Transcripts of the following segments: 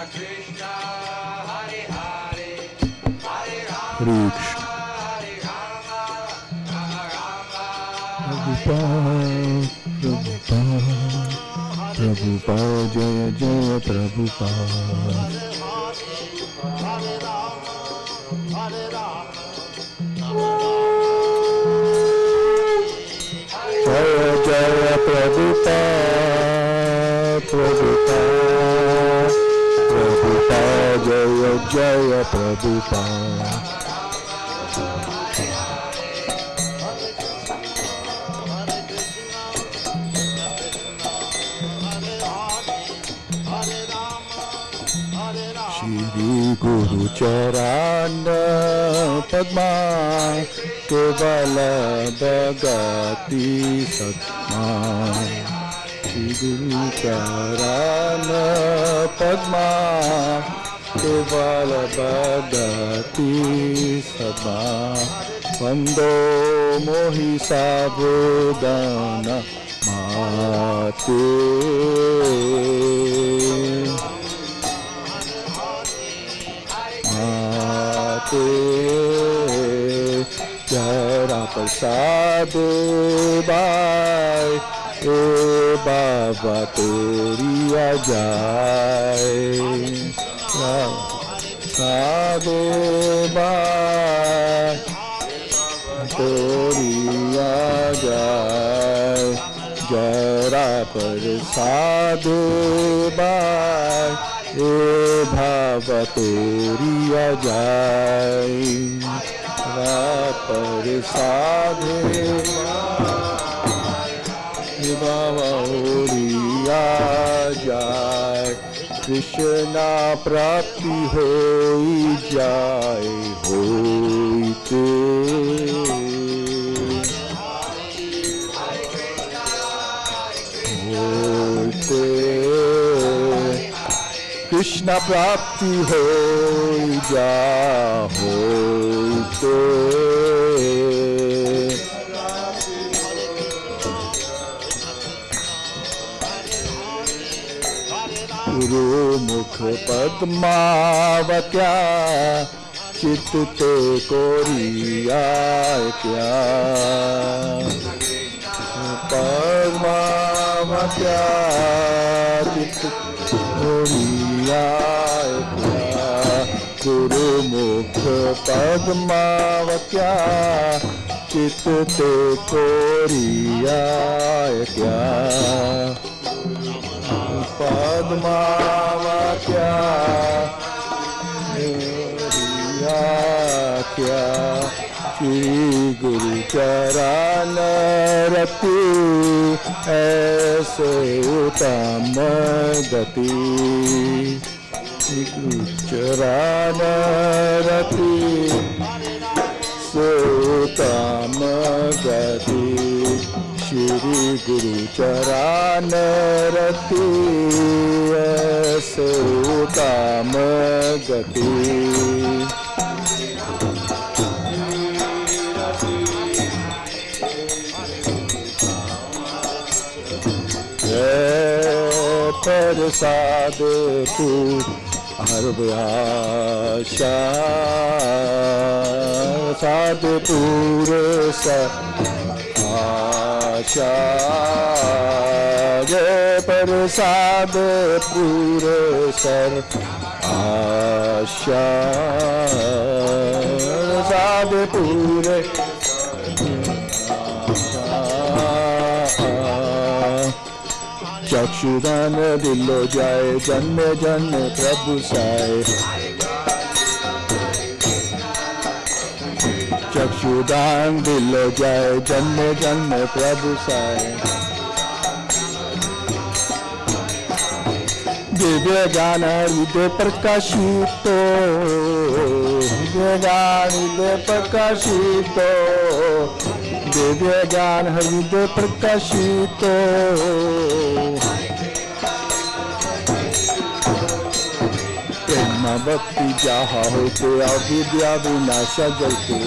Hare Krishna. Prabhupada, Prabhupada, Prabhupada, Jaya Jaya Prabhupada. Jaya Jaya Prabhupada, Prabhupada, Prabhupada, Jaya Jaya Prabhupada. Shri Guru Charana Padma Kevala Bhagati Satma. Shri Guru Charana Padma Kevala Bhagati Satma. Vando Mohi Sabodana Mate. Jara Prasad Bhai E Baba Tori Ajay Prasad Bhai Tori Ajay Jara Prasad Bhai E Bhava Tori Ajay Rapar Sadhe E Bhava Tori Ajay Krishna Prapti Hoi Jai Hoite Krishna Prapti Hoi Ja Hoite. Guru Mukh Padmavatya Chit Te Koriya Kya Padmavatya Chit Koriya Guru Mukha Padmavatya Chit Te Koriya Kya Padmavatya Koriya Kya Shri Guru Charana Rati Aise Uttam Gati Guru Charana Rati Uttam Gati Shri Guru Charana Rati Aise Uttam Gati Prasad Tu Arvyasha Sadpur Asha Jai Prasad Purasar Asha Sadpur चक्षुदान दिलो जाए जन्म जन्म प्रभु साए चक्षुदान दिलो जाए जन्म जन्म प्रभु साए दिव्य ज्ञान हृदय प्रकाशित दिव्य ज्ञान हृदय प्रकाशित दिव्य ज्ञान हृदय प्रकाशित प्रेम भक्ति जहाँ होते अविद्या विनाश जलते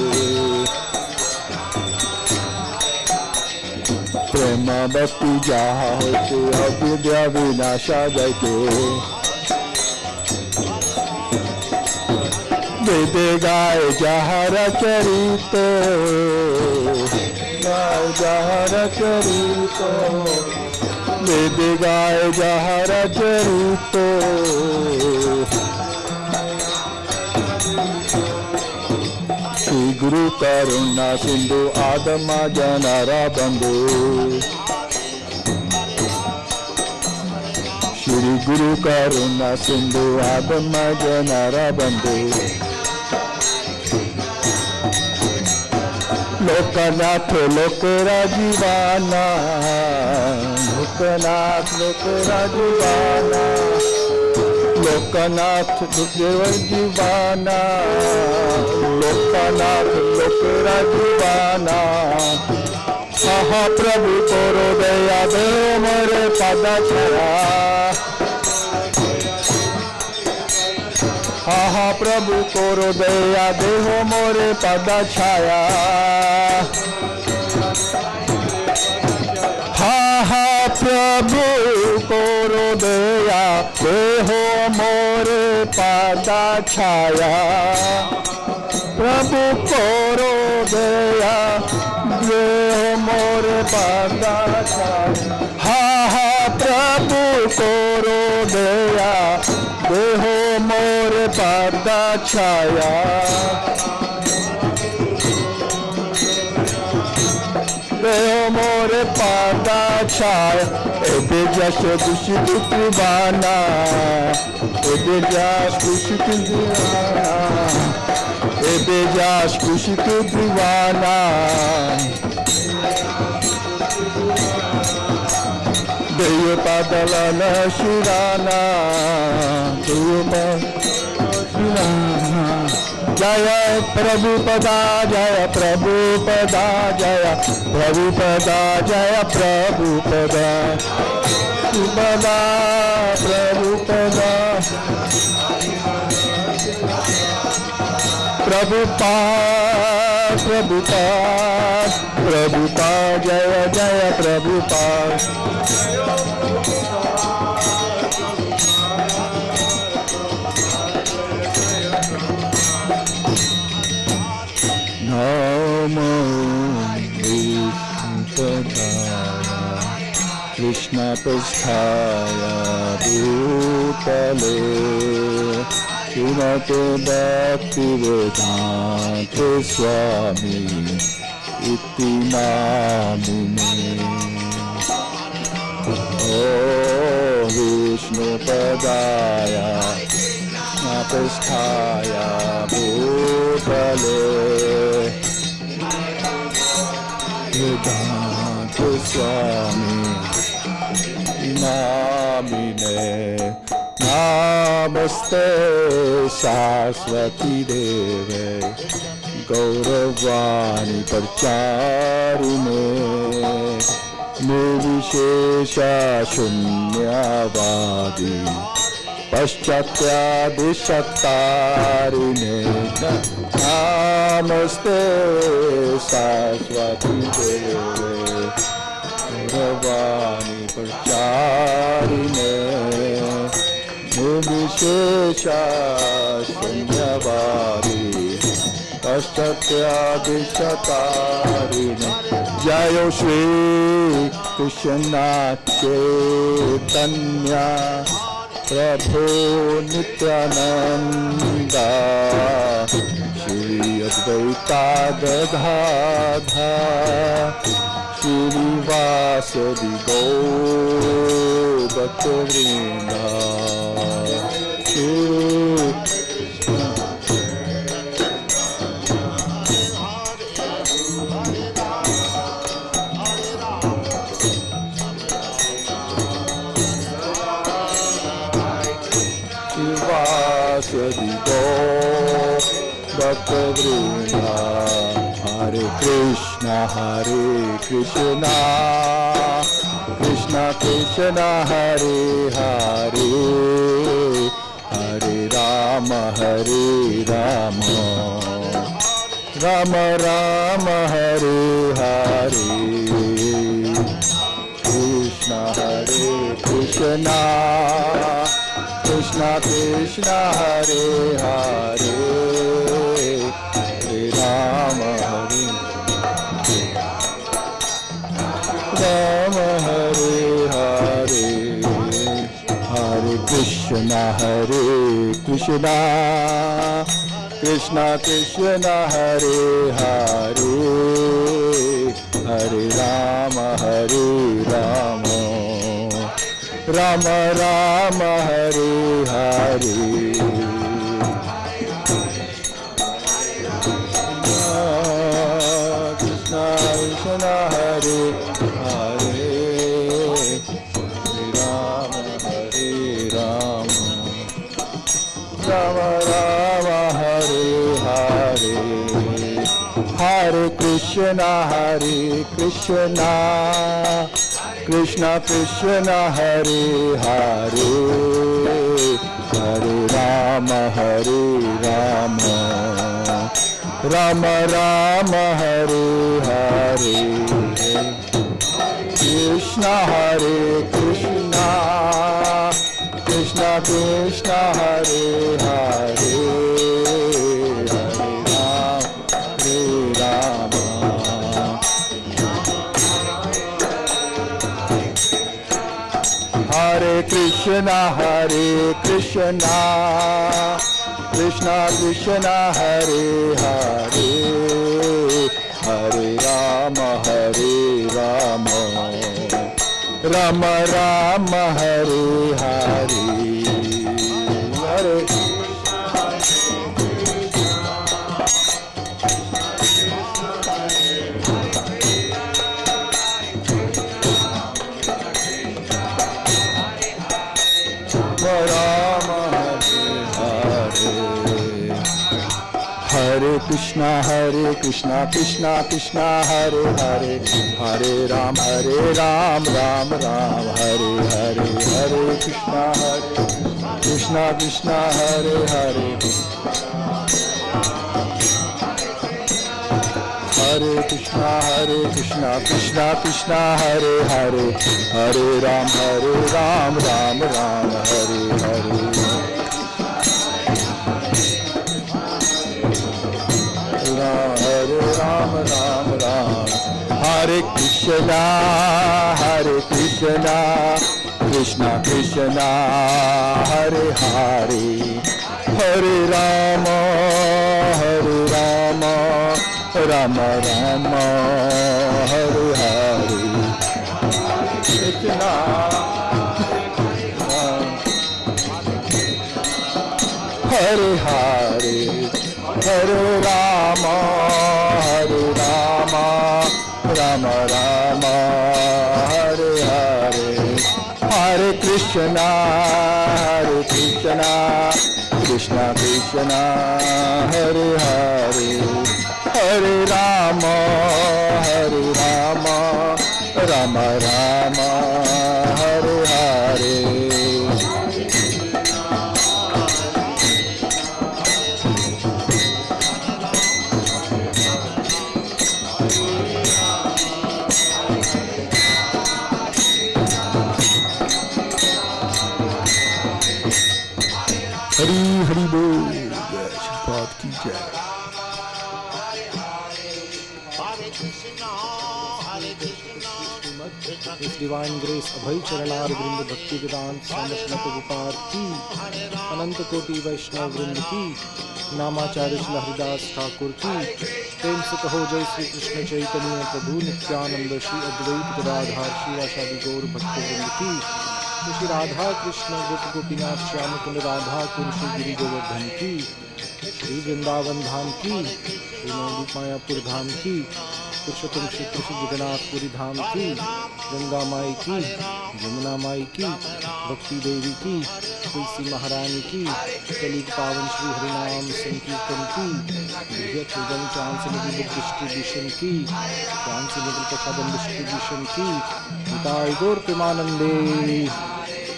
प्रेम भक्ति जहाँ होते अविद्या विनाश जलते वेदे गाय जहर चरित, गाय जहर चरित, वेदे गाय जहर चरित। श्री गुरु करुणा सिंधु आदम जनरा बंधु, श्री गुरु करुणा सिंधु आदम जनरा बंधु। लोकनाथ लोकरा जीवाना, लोकनाथ लोकरा जीवाना, लोकनाथ लोकरा जीवाना, लोकनाथ लोकरा जीवाना। महाप्रभु तोरो दया दे मोरे पद छाया, महाप्रभु तोरो दया देहो मोरे पद छाया। प्रभु तोरो दया देहो मोरे पद छाया, प्रभु तोरो दया देहो मोरे पद छाया। प्रभु तोरो दया देहो मोरे पद छाया, देहो मोरे पद छाया। एबे जस दूषित दीवाना, एबे जस दूषित दीवाना, एबे जस दूषित दीवाना। देव पादलन शिराना, देव शिराना। जय प्रभुपदा जय प्रभुपदा, जय प्रभुपदा जय प्रभुपदा, प्रभुपदा प्रभुपदा। प्रभुपाद प्रभुपाद प्रभुपाद, जय जय प्रभुपाद। नमो कृष्ण पृष्ठाय भूतले, श्रीमते भक्तिवेदांत स्वामी इति नामिने। ओ विष्णुपदाय पृष्ठाय भूतले, वेदांत स्वामी नामिने। नमस्ते सरस्वती देवे गौरवाणी प्रचारिणे, निर्विशेष शून्यवादी पश्चात्यादिशतारिणे। नमस्ते सरस्वती देवे गौरवाणी प्रचारिणे, निर्विशेष शून्यवादी पश्चात्यादिशतारिणे। जय श्री कृष्ण चैतन्य प्रभु नित्यानंद, श्री अद्वैता गदाधर श्रीवासदि गौर भक्तवृंद। श्रीवासदि गौर भक्तवृंद। हरे कृष्णा कृष्णा कृष्णा हरे हरे, हरे Ram Ram Ram Hare Hare. Krishna Krishna Krishna Hare Hare, Krishna, Hare Krishna, Krishna Krishna, Hare Hare, Hare Rama, Hare Rama, Rama Rama, Hare Hare. Krishna Krishna, Hare Hare, Rama Hare Rama, Rama Rama, Hare Hare. Hare Krishna, Hare Krishna, Krishna Krishna, Hare Hare, Hare Rama, Hare Rama, Rama Rama, Hare Hare. Krishna, Hare Krishna, Krishna Krishna, Hare Hare, Hare Rama, Hare Krishna, Hare Krishna, Krishna Krishna, Hare Hare, Hare Rama, Hare Rama, Rama Rama, Hare Hare. Hare Hare Krishna, Krishna Krishna, Hare Hare, Hare Ram, Ram Ram, Hare Hare, Hare Krishna, Krishna, Hare Hare, Hare Krishna, Krishna Krishna, Hare Hare, Hare Ram, Ram Ram, Hare Hare. Hare Ram, Ram Ram, Hare Krishna, Krishna Krishna, Hare Hare, Hare Rama, Rama Rama, Hare Hare. Krishna, Hare Hare, Hare Rama, Rama Rama, Hare Hare. Hare Krishna, Krishna Krishna, Hare Hare, Hare Rama, Rama Rama, Hare Hare. Hari Hari बोल, जय श्रीपाद की जय। इस divine grace अभय चरणार वृंद भक्ति वेदांत समस्त विपाद की, अनंत कोटि वैष्णव वृंद की, नामाचार्य श्री हरिदास ठाकुर की, प्रेम से कहो जय श्री कृष्ण चैतन्य प्रभु नित्यानंद श्री अद्वैत गदाधर श्रीवासादि गौर भक्त वृंद की, श्री राधा कृष्ण गोप गोपीनाथ श्याम कुंड राधा कुंशी गिरि गोवर्धन की, श्री वृंदावन धाम की, श्री नौदीप मायापुर धाम की, पुरुषोत्तम श्री कृष्ण जगन्नाथपुरी धाम की, गंगा माई की, यमुना माई की, भक्ति देवी की, तुलसी महारानी की, कलिक पावन श्री हरिनाम संकीर्तन की, बृहत निगम ट्रांसलेबल बुक डिस्ट्रीब्यूशन की, ट्रांसलेबल प्रसादम डिस्ट्रीब्यूशन की, निताय गौर प्रेमानंदे।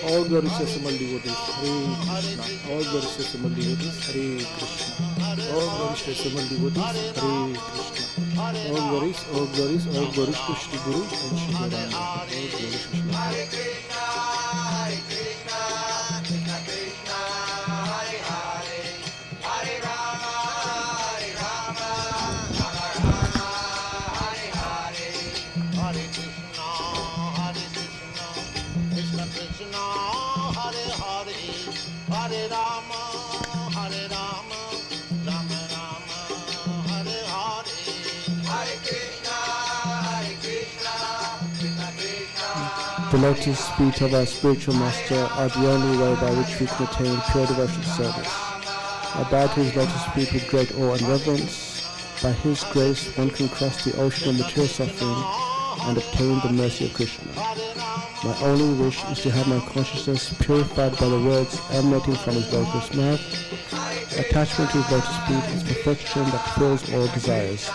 All glory to Simul devotees, Hare Krishna. All glory to Simul devotees, Hare Krishna. All glory to Simul devotees, Hare Krishna. All glories to Shri Guru and Shri Radha. All glories to Shri Hare Krishna, Hare Krishna, Krishna Krishna, Hare Hare, Hare Rama, Rama Rama, Hare Hare, Hare Krishna, Krishna Krishna, Hare Hare. The lotus feet of our spiritual master are the only way by which we can attain pure devotional service. I bow to his lotus feet with great awe and reverence. By his grace, one can cross the ocean of material suffering and obtain the mercy of Krishna. My only wish is to have my consciousness purified by the words emanating from his lotus mouth. Attachment to his lotus feet is perfection that fills all desires.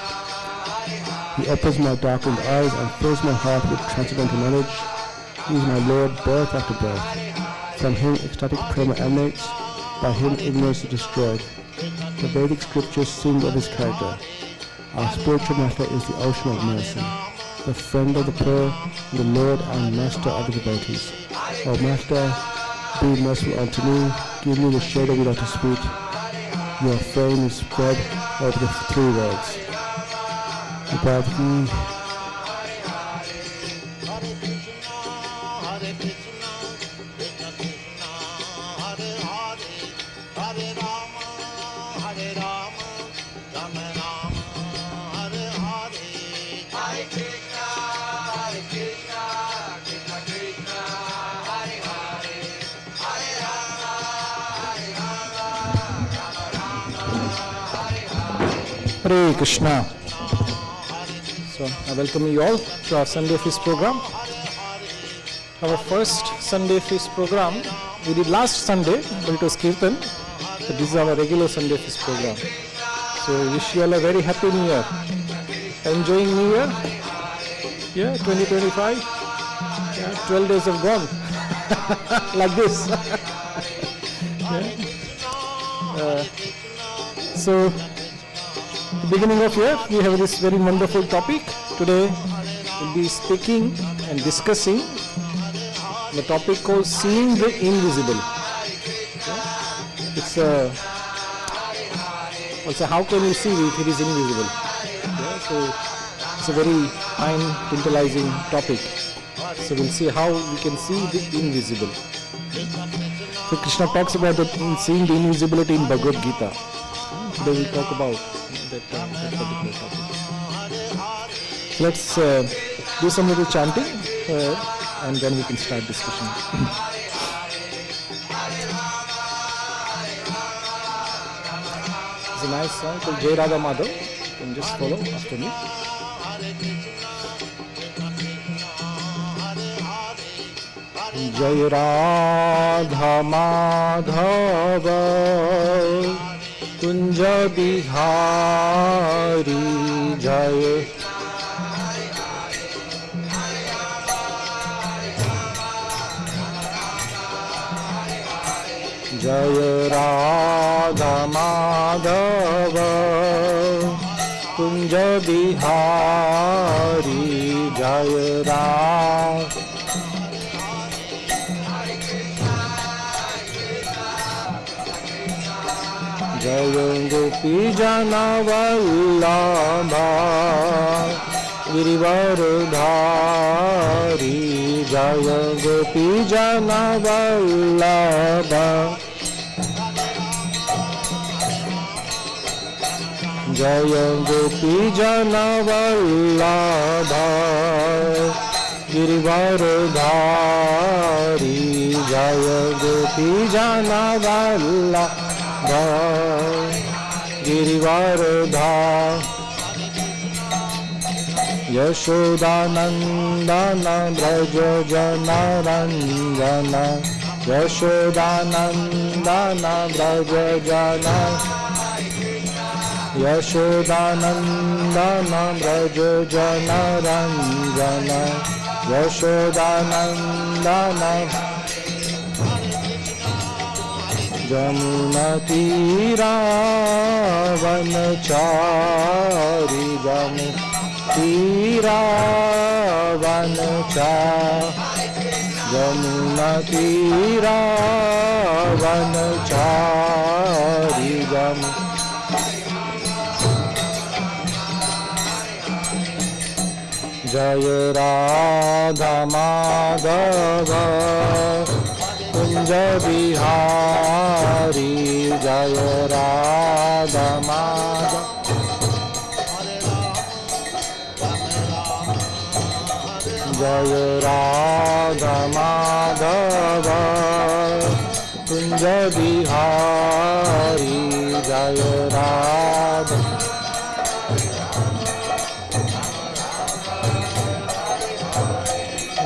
He opens my darkened eyes and fills my heart with transcendental knowledge. He is my Lord, birth after birth. From him ecstatic prema emanates, by him ignorance is destroyed. The Vedic scriptures sing of his character. Our spiritual master is the ocean of mercy, the friend of the poor, the Lord and master of the devotees. O Master, be merciful unto me, give me the shade of your lotus feet. Your fame is spread over the three worlds. Bhagavad Gita. Hare Krishna. So I welcome you all to our Sunday Feast program. Our first Sunday Feast program we did last Sunday, but it was kirtan. So this is our regular Sunday Feast program. So wish you all a very happy New Year. Enjoying New Year? Yeah, 2025. Yeah, 12 days have gone. Like this. Yeah. So beginning of year, we have this very wonderful topic. Today we'll be speaking and discussing the topic called seeing the invisible. It's also how can you see if it is invisible? So it's a very fine, tantalizing topic. So we'll see how we can see the invisible. So Krishna talks about seeing the invisibility in Bhagavad Gita. Today we'll talk about that particular topic. So let's do some little chanting and then we can start discussion. It's a nice song called Jai Radha Madhav. You can just follow after me. Jai Radha Madhava Kunja Bihari Jaya Jaya Radha Madhava Kunja Bihari Jaya Radha Jaya Gopi Jana Vallabha Girivaradhari Jaya Gopi Jana Vallabha Jaya Gopi Jana Vallabha Girivaradhari Jaya Gopi Jana Vallabha Girivaradha Yashodanandana Braja Jana Ranjana Yashodanandana Braja Jana Yashodanandana Braja Jana Ranjana Yashodanandana Jamuna Tira Vanachari Jamuna Tira Vanachari Jamuna Tira Vanachari Jamuna Jaya Radha Madhava Kunj Bihari जय राधा माधव जय राधा माधव कुंज बिहारी जय राधा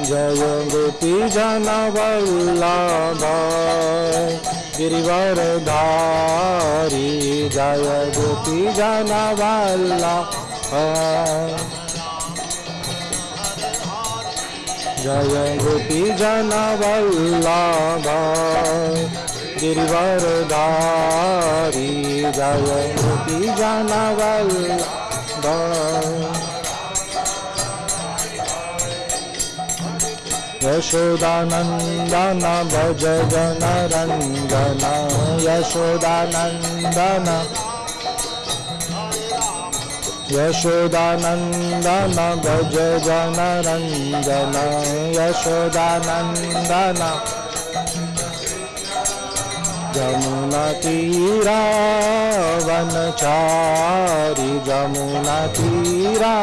जय गोपी जन वल्लभ गिरिवरधारी जय गोपी जन वल्लभ जय गोपी जन वल्लभ गिरिवरधारी जय गोपी जन वल्लभ यशोदानंदन भज जन रंजन यशोदानंदन यशोदानंदन भज जन रंजन यशोदानंदन जमुना तीरा वनचारी जमुना तीरा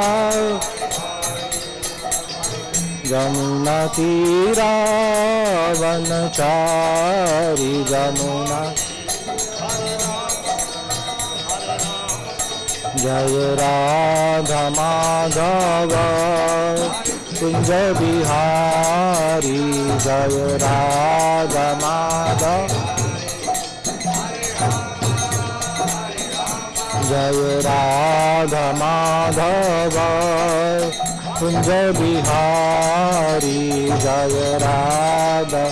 जमुना तीरा वनचारी जमुना जय राधा माधव कुंज बिहारी जय राधा माधव जय राधा माधव कुंज बिहारी जय राधा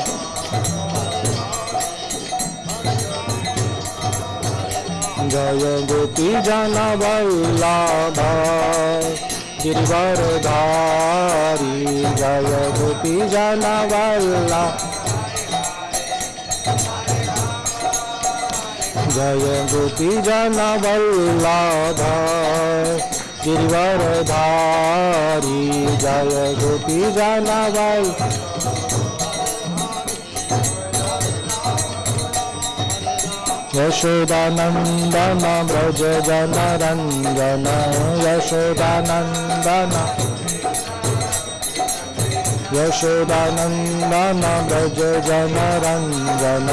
जय गोपी जन वल्लभ गिरिवरधारी जय गोपी जन वल्लभ जय गोपी जन वल्लभ गिरिवरधारी जय गोपी जन वल्लभ यशोदानंदन व्रज जन रंजन यशोदानंदन यशोदानंदन व्रज जन रंजन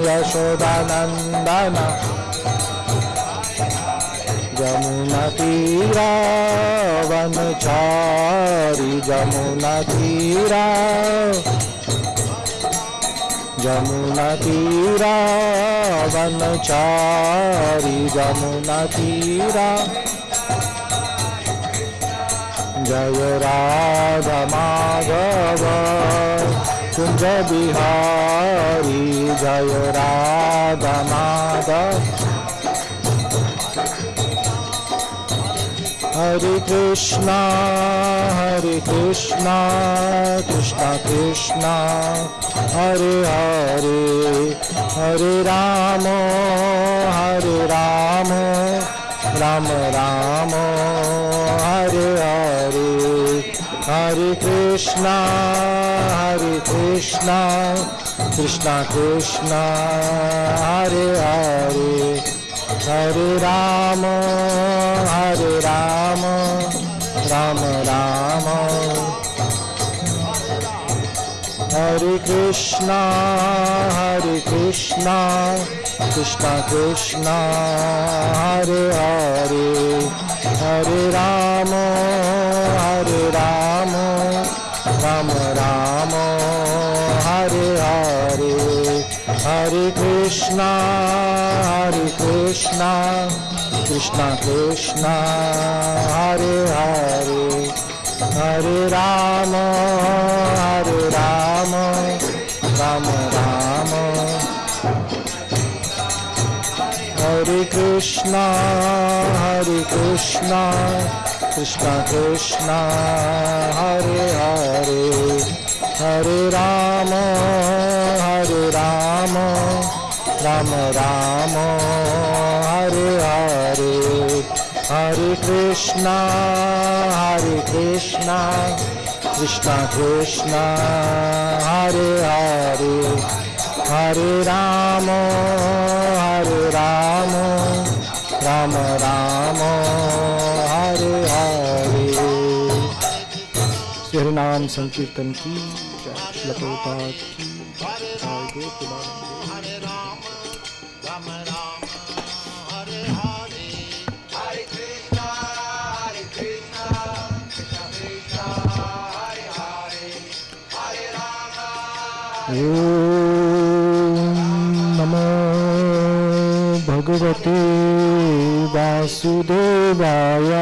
यशोदानंदन जमुना तीरा वनचारी जमुना तीरा जमुना तीरा वनचारी जमुना तीरा जय राधा माधव कुंज बिहारी जय राधा माधव हरे कृष्णा कृष्णा कृष्णा हरे हरे हरे राम राम राम हरे हरे हरे कृष्णा कृष्णा कृष्णा हरे हरे हरे राम राम राम हरे कृष्णा कृष्णा कृष्णा हरे हरे हरे राम राम राम हरे हरे हरे कृष्णा कृष्णा हरे हरे हरे राम राम हरे Krishna Krishna Hare Hare Hare Ram Ram Hare Hare Hare Krishna Krishna Hare Hare Hare Rama, Hare Rama, Rama Rama, Hare Hare. Shri Hari नाम संकीर्तन की जय। श्रील प्रभुपाद की जय। नमो भगवते वासुदेवाय।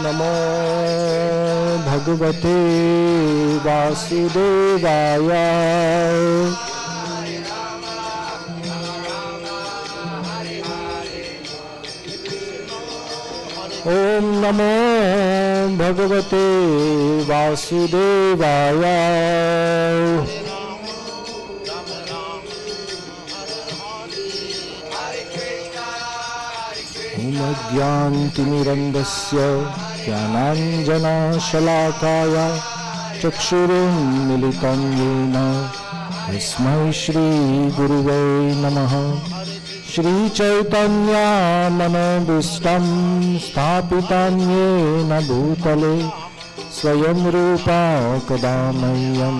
नमो भगवते वासुदेवाय। ओम नमो भगवते वासुदेवाय। ओम ज्ञानतिमिरन्धस्य ज्ञानाञ्जनशलाकाय चक्षुरुन्मीलितं येन तस्मै श्रीगुरुवे नमः। श्रीचैतन्यमनोभीष्टं स्थापितं येन भूतले स्वयं रूपा कदा मह्यं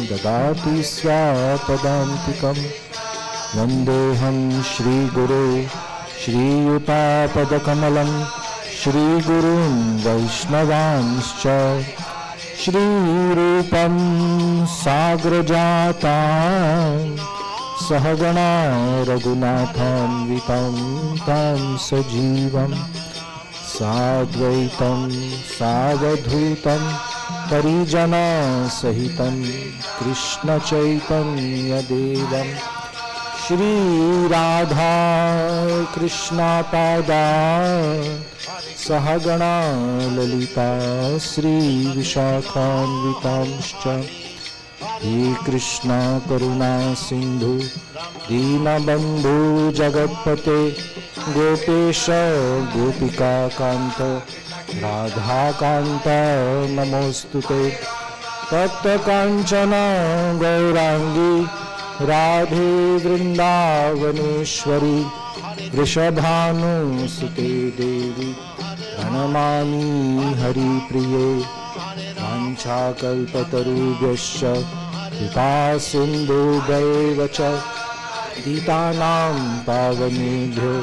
ददाति स्वपदान्तिकं। वन्देऽहं श्रीगुरो श्रीयुतापदकमलं श्रीगुरुं वैष्णवांश्च। श्रीरूपं साग्रजातं सहगणा रघुनाथान्वितं तं सजीवं साद्वैतं सावधूतं परिजनसहितं कृष्णचैतन्यदेवं श्रीराधा कृष्णपादान् सहगणा ललिता श्रीविशाखान्वितांश्च। हे कृष्णा करुणा सिंधु दीनबंधु जगत्पते गोपेश गोपिका कांत राधाकांत नमोस्तुते। तप्त कांचन गौरांगी राधे वृंदावनेश्वरी वृषभानुसुते देवी प्रणमामि हरिप्रिये। वाञ्छाकल्पतरुभ्यश्च कृपा सिन्धुभ्यैव च पतितानां पावनेभ्यो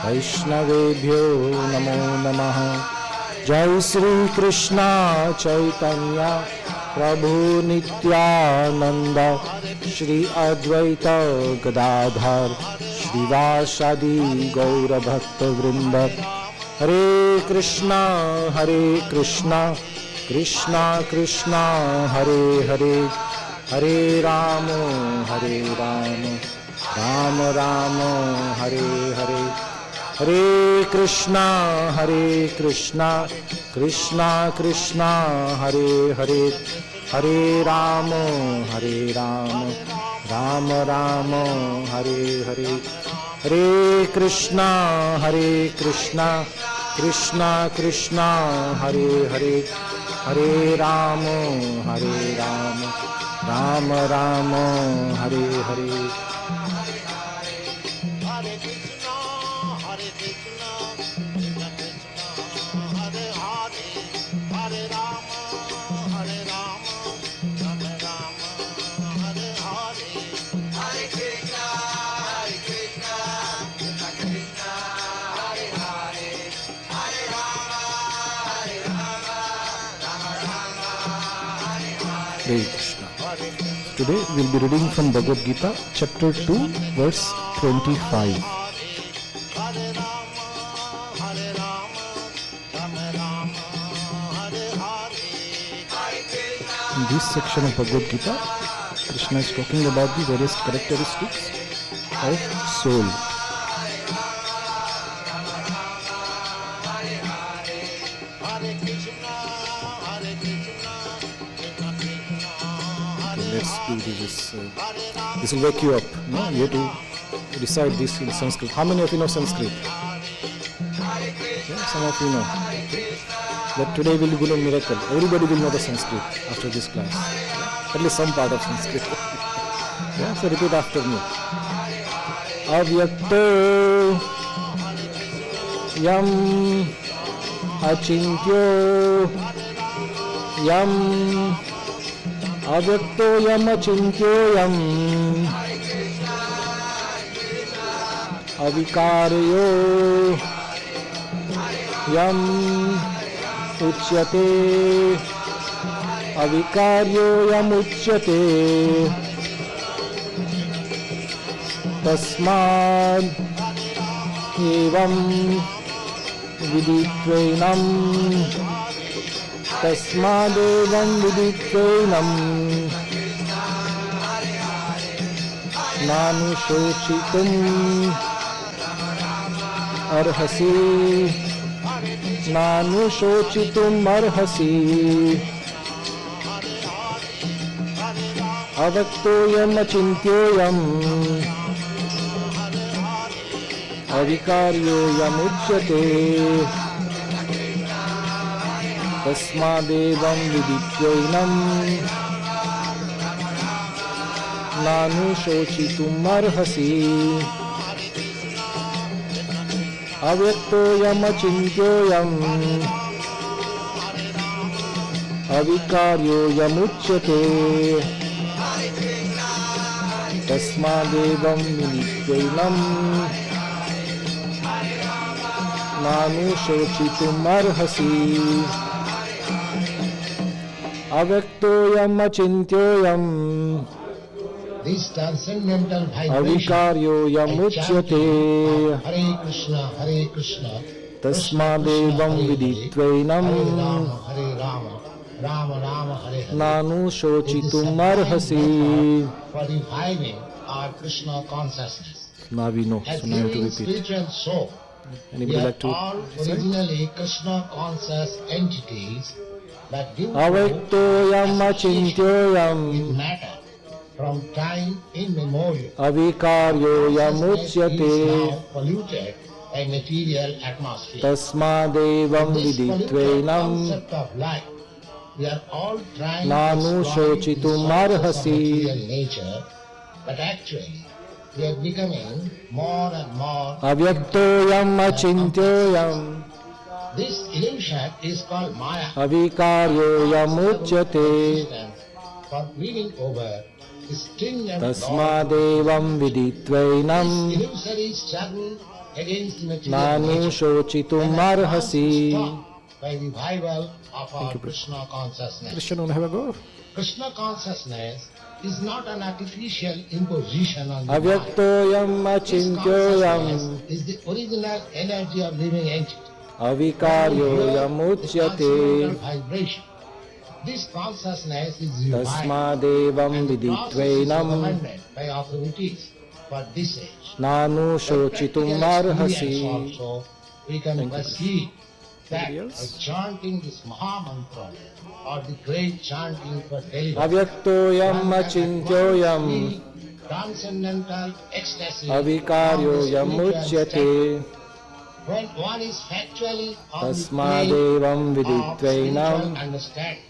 वैष्णवेभ्यो नमो नमः। जय श्री कृष्ण चैतन्य प्रभु नित्यानंद श्री अद्वैत गदाधर श्रीवासादि गौरभक्तवृंद। हरे कृष्णा कृष्णा कृष्णा हरे हरे, हरे राम राम राम हरे हरे। हरे कृष्णा कृष्णा कृष्णा हरे हरे, हरे राम राम राम हरे हरे। हरे कृष्णा कृष्णा कृष्णा हरे हरे, हरे Ram Ram Ram Hare Hare. Hare Krishna. Today we will be reading from Bhagavad Gita, chapter 2, verse 25. In this section of Bhagavad Gita, Krishna is talking about the various characteristics of soul. Let's do this. This will wake you up. No? You have to recite this in Sanskrit. How many of you know Sanskrit? Yeah, some of you know. Okay. But today will be a miracle. Everybody will know the Sanskrit after this class. At least some part of Sanskrit. Yeah, so repeat after me. Avyakto yam achintyo yam avyakto yam achintyo yam avikaryo yam uchyate avikaryo yam uchyate tasmad evam viditvainam tasmadevam viditvainam nanu shochitum arhasi nanu shochitum arhasi avaktoyam achintyoyam avikaryoyam uchyate tasmadevam viditvainam nanu shochitum arhasi avyaktoyam achintyoyam avikaryoyam uchyate tasmadevam viditvainam nanu shochitum arhasi avyaktoyam achintyoyam this transcendental vibration avikaryoyam uchyate Hare Krishna tasmadevam viditvainam Hare Rama Rama Rama Hare Hare nanu shochitum arhasi. for reviving our Krishna consciousness. Now we know, As so now you have to living repeat. spiritual soul, we Anybody are like to all say? originally Krishna conscious entities that due to Avyaktoyam achintyoyam with matter from time immemorial avikaryoyam consciousness uchyate is now polluted by material atmosphere. tasmadevam This polluted viditvainam concept of life, we are all trying nanu to exploit the shochitum sources of arhasi. material nature, but actually we are becoming more and more. Avyaktoyam achintyoyam This illusion is called Maya. avikaryoyam uchyate For reading over the stringent law, tasmadevam viditvainam this illusory struggle against material nanu nature shochitum can at once arhasi. stop by revival of our Krishna consciousness. Krishna, have a go. Krishna consciousness is not an artificial imposition on the mind. Avyaktoyam This achintyoyam consciousness is the original energy of living entity. avikaryoyam The uchyate transcendental vibration. This consciousness is revived. tasmadevam And the process is viditvainam recommended by authorities for this age. nanu shochitum Practical arhasi. experience also, we can perceive that Anybody by else? chanting this Maha mantra or the great chanting for deliverance, Avyaktoyam one can achintyoyam feel transcendental ecstasy avikaryoyam of the spiritual state. uchyate When one is factually on tasmadevam the plane of viditvainam spiritual understanding,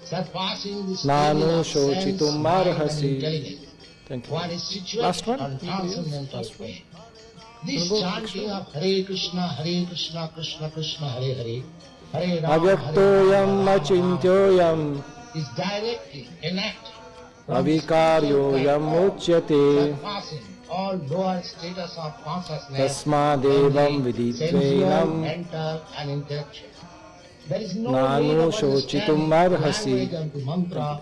surpassing the nanu scale of sense, shochitum mind and arhasi. intelligence, Thank you. one is situated Last one? on Anybody else? transcendental Last one? plane. This Go, chanting of Hare Krishna, Krishna Krishna, Hare Hare, Hare Rama, Avyaktoyam Rama, Rama, achintyoyam is directly enacted from avikaryoyam uchyate surpassing all lower status of consciousness, tasmadevam namely viditvainam sensual, mental and intellectual. There is no nanu need of shochitum understanding arhasi. language of the mantra,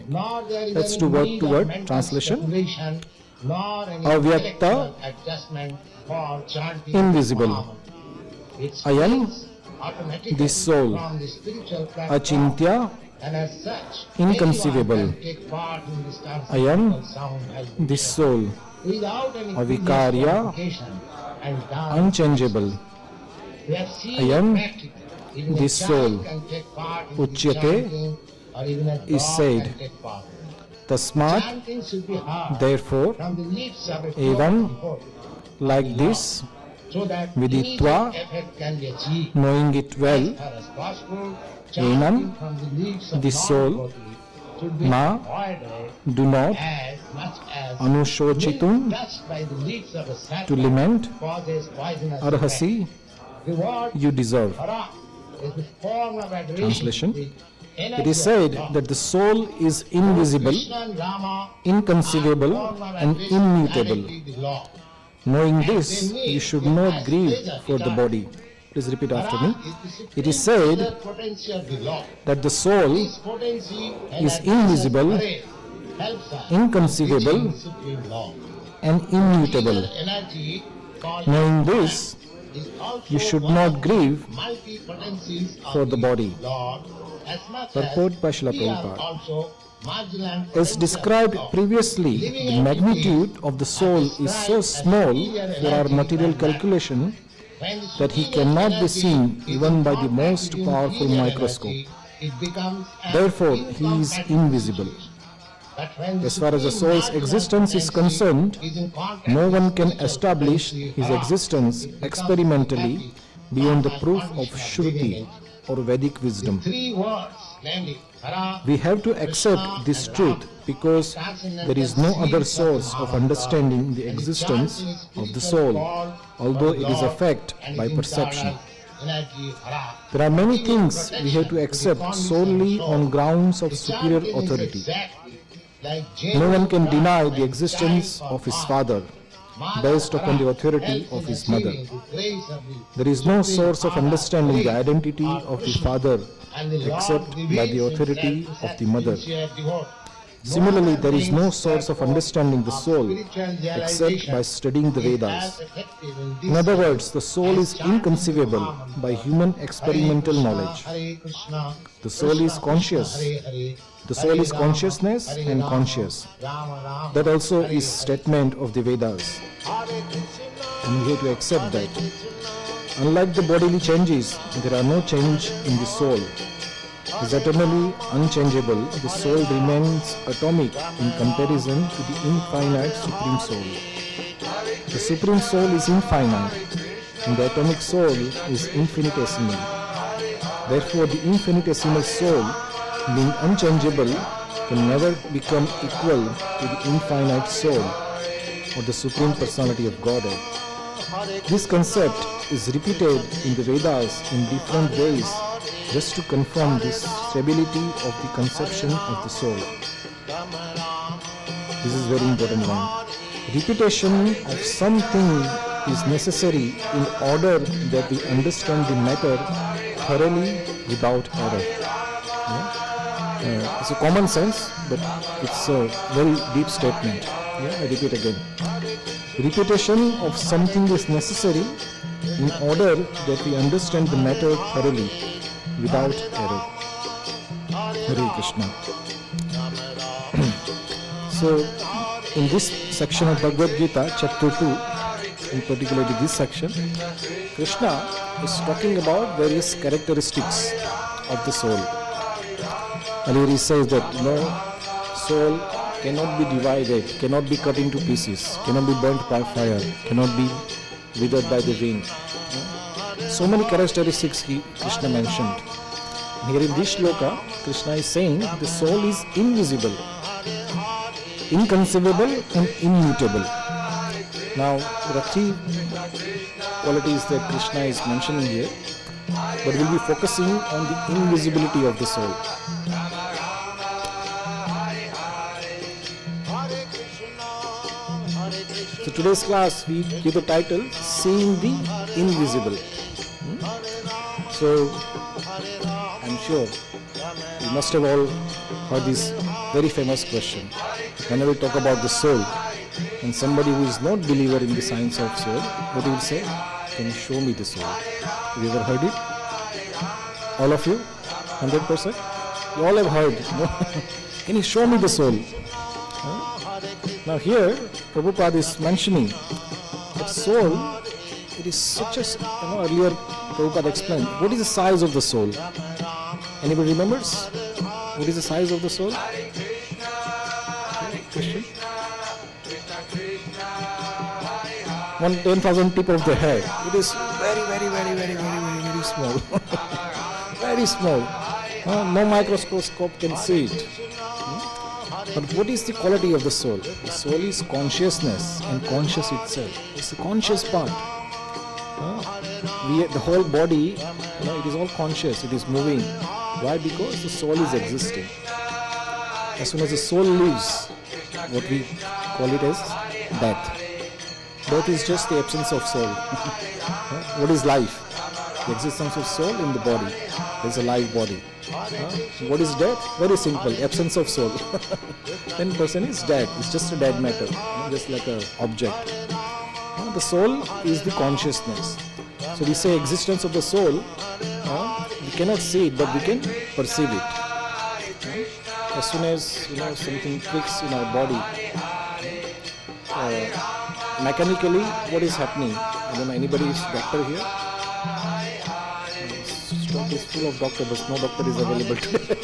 nor there is Let's any do word need to of word mental translation. speculation, nor any Avyakta, intellectual adjustment for chanting invisible. Mahamantha. It I am springs automatically the soul. from the spiritual platform, Achintya, and as such, inconceivable. anyone can take part in this I am transcendental sound vibration this soul, without any Avikarya, previous qualification and done. unchangeable. We have seen I am practically, even a this child soul. can take part in the Uchyate chanting, or even a is dog said. can take part. Tasmat, Chanting should be heard therefore, from the lips of a evam, devotee. like this, so that Viditva, immediate effect can be achieved. knowing it well, As far as possible, Enam, chanting from the leaves of the soul, non-devotee should be Ma, avoided do not, as much as Anushochitum, touched by the leaves of a serpent to lament, causes poisonous Arhasi, effect. The word you deserve. Hara is the form of adoration. Translation. which It is said that the soul is invisible, Krishna and Rama inconceivable, and immutable. Knowing this, you should not grieve for the body. Please repeat after me. It is said that the soul is invisible, inconceivable, and immutable. Knowing this, you should not grieve for the body. Purport by Srila Prabhupada. As described previously, the magnitude of the soul is so small for our material calculation that he cannot be seen even by the most powerful microscope. Therefore, he is invisible. As far as the soul's existence is concerned, no one can establish his existence experimentally beyond the proof of Shruti or Vedic wisdom. We have to accept this truth because there is no other source of understanding the existence of the soul, although it is a fact by perception. There are many things we have to accept solely on grounds of superior authority. No one can deny the existence of his father based upon the authority of his mother. There is no source of understanding the identity of the father except by the authority of the mother. Similarly, there is no source of understanding the soul except by studying the Vedas. In other words, the soul is inconceivable by human experimental knowledge. The soul is conscious. The soul is consciousness and conscious. That also is statement of the Vedas. And we have to accept that. Unlike the bodily changes, there are no change in the soul. It is eternally unchangeable. The soul remains atomic in comparison to the infinite Supreme Soul. The Supreme Soul is infinite, and the atomic soul is infinitesimal. Therefore, the infinitesimal soul, being unchangeable, can never become equal to the infinite soul or the Supreme Personality of Godhead. This concept is repeated in the Vedas in different ways just to confirm the stability of the conception of the soul. This is very important one. Repetition of something is necessary in order that we understand the matter thoroughly without error. It's a common sense, but it's a very deep statement. I repeat again. Repetition of something is necessary in order that we understand the matter thoroughly without error. Hare Krishna. So, in this section of Bhagavad Gita, chapter 2, in particular this section, Krishna is talking about various characteristics of the soul. Earlier he says that soul cannot be divided, cannot be cut into pieces, cannot be burnt by fire, cannot be withered by the wind. So many characteristics Krishna mentioned. Here in this shloka, Krishna is saying the soul is invisible, inconceivable and immutable. Now, there are three qualities that Krishna is mentioning here, but we'll be focusing on the invisibility of the soul. So today's class we give the title Seeing the Invisible. So I'm sure you must have all heard this very famous question. Whenever we talk about the soul, and somebody who is not believer in the science of soul, what do you say? Can you show me the soul? Have you ever heard it? All of you? 100%? You all have heard. No? Can you show me the soul? Now here, Prabhupada is mentioning that soul, it is such a, earlier Prabhupada explained, what is the size of the soul? Anybody remembers? What is the size of the soul? Question? 1/10,000 tip of the hair. It is very, very, very, very, very, very, very small. Very small. No microscope can see it. But what is the quality of the soul? The soul is consciousness and conscious itself. It's the conscious part. The whole body, it is all conscious. It is moving. Why? Because the soul is existing. As soon as the soul leaves, what we call it as death. Death is just the absence of soul. What is life? The existence of soul in the body. There's a live body. What is death? Very simple. Absence of soul. Then person is dead. It's just a dead matter. Just like an object. The soul is the consciousness. So we say existence of the soul. We cannot see it, but we can perceive it. As soon as something clicks in our body, mechanically, what is happening? I don't know, anybody is doctor here? Stoke is full of doctors, but no doctor is available today.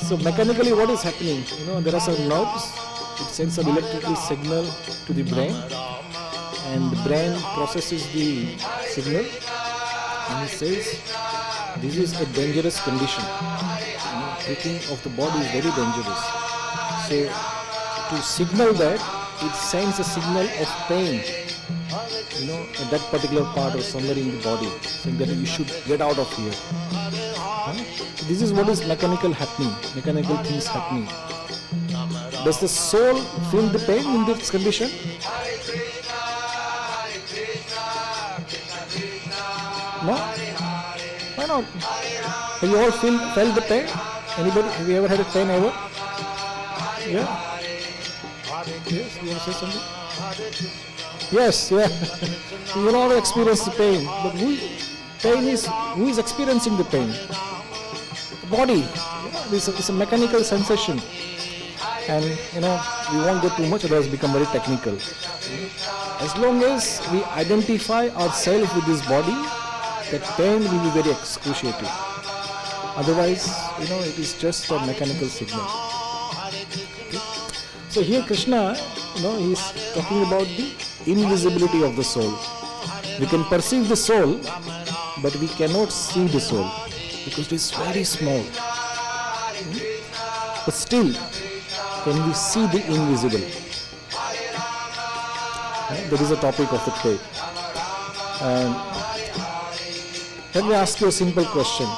So mechanically, what is happening? There are some nerves. It sends an electrical signal to the brain, and the brain processes the signal, and it says, this is a dangerous condition. Taking of the body is very dangerous. So to signal that, it sends a signal of pain, at that particular part or somewhere in the body, saying that you should get out of here. This is what is mechanical happening, mechanical things happening. Does the soul feel the pain in this condition? No? Why not? Have you all felt the pain? Anybody? Have you ever had a pain ever? Yeah? Yes? You want to say something? Yes, yeah. You will all experience the pain. But who is experiencing the pain? The body. It's a mechanical sensation. And we won't go too much, otherwise become very technical. As long as we identify ourselves with this body, that pain will be very excruciating. Otherwise, it is just a mechanical signal. Okay? So here Krishna, he is talking about the invisibility of the soul. We can perceive the soul, but we cannot see the soul because it is very small. But still, can we see the invisible? That is the topic of the day. Let me ask you a simple question.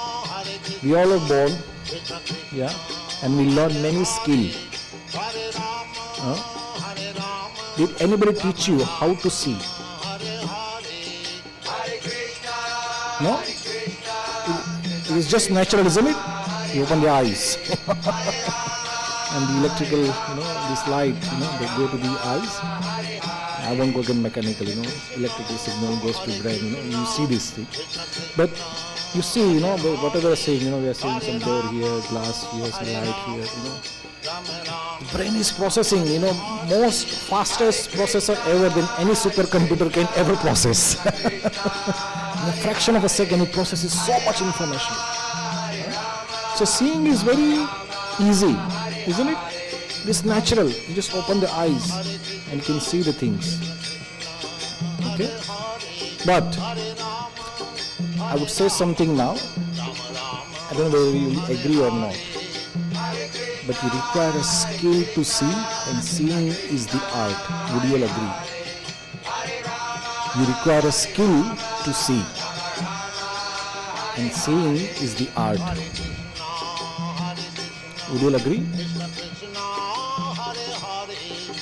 We all are born, and we learn many skills. Did anybody teach you how to see? No? It is just natural, isn't it? You open the eyes. And the electrical, this light, they go to the eyes. I won't go again mechanical, electrical signal goes to brain, you see this thing. But you see, whatever we are saying, we are seeing some door here, glass here, some light here, The brain is processing, most fastest processor ever than any supercomputer can ever process. In a fraction of a second, it processes so much information. So seeing is very easy, isn't it? It's natural. You just open the eyes and you can see the things. Okay? But I would say something now. I don't know whether you agree or not. But you require a skill to see, and seeing is the art. Would you all agree? You require a skill to see, and seeing is the art. Would you all agree?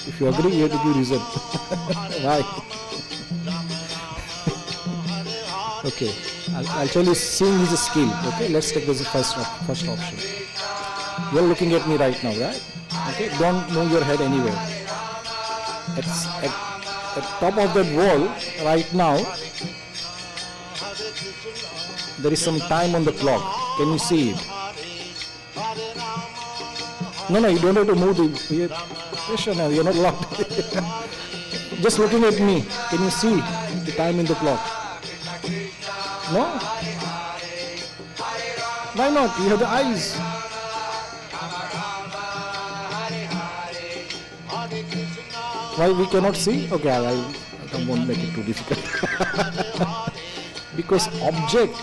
If you agree, you have to give reason. Why? Okay, I'll tell you, seeing is a skill. Okay, let's take this first option. You're looking at me right now, right? Okay, don't move your head anywhere. At top of that wall, right now, there is some time on the clock. Can you see it? No, you don't have to move the Krishna, you're not locked. Just looking at me, can you see the time in the clock? No? Why not? You have the eyes. Why we cannot see? Okay, I won't make it too difficult. Because object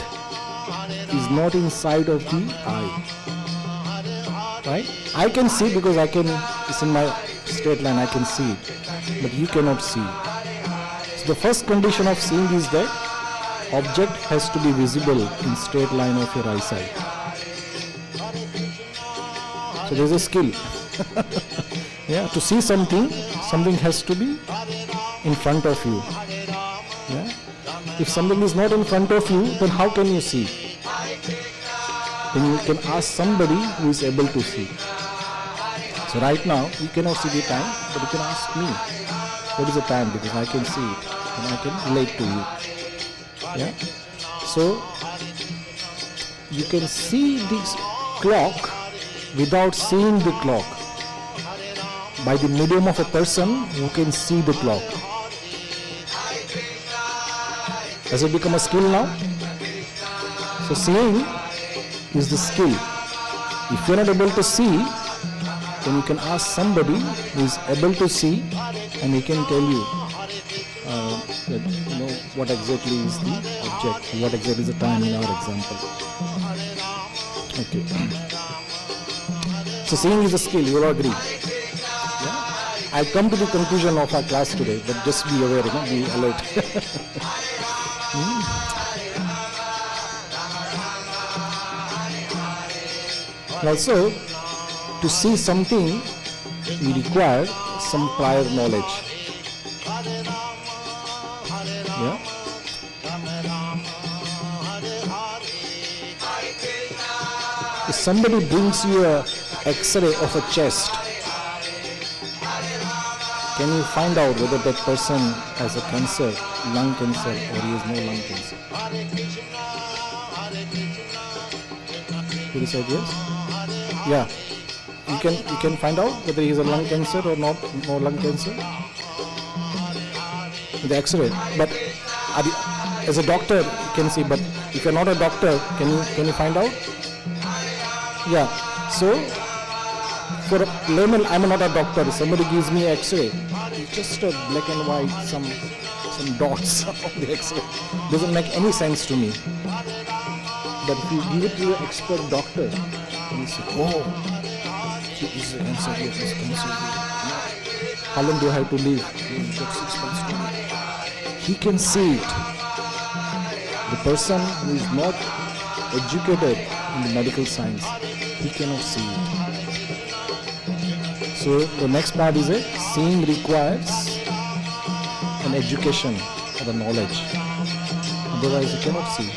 is not inside of the eye. Right? I can see because it's in my straight line, I can see it. But you cannot see. So the first condition of seeing is that object has to be visible in straight line of your eyesight. So there's a skill. Yeah, to see something has to be in front of you. Yeah? If something is not in front of you, then how can you see? Then you can ask somebody who is able to see. So right now, you cannot see the time, but you can ask me, what is the time? Because I can see it and I can relate to you. Yeah? So, you can see this clock without seeing the clock. By the medium of a person who can see the clock. Has it become a skill now? So seeing is the skill. If you are not able to see, then you can ask somebody who is able to see, and he can tell you that, what exactly is the object, what exactly is the time in our example. Okay. So seeing is a skill, you will agree. I come to the conclusion of our class today, but just be aware, be alert. Also, to see something, we require some prior knowledge. Yeah? If somebody brings you an X-ray of a chest, can you find out whether that person has a cancer, lung cancer, or he has no lung cancer? Who decide yes? Yeah. You can find out whether he has a lung cancer or not, no lung cancer. The X-ray. But as a doctor, you can see. But if you're not a doctor, can you find out? Yeah. So for a layman, I'm not a doctor. Somebody gives me X-ray. It's just a black and white, some dots on the X-ray. Doesn't make any sense to me. But if you give it to an expert doctor, and you say, oh, he is a cancer here, he is cancer here. How long do I have to live? You get 6 months to live. He can see it. The person who is not educated in the medical science, he cannot see it. So the next part is seeing requires an education or the knowledge. Otherwise you cannot see.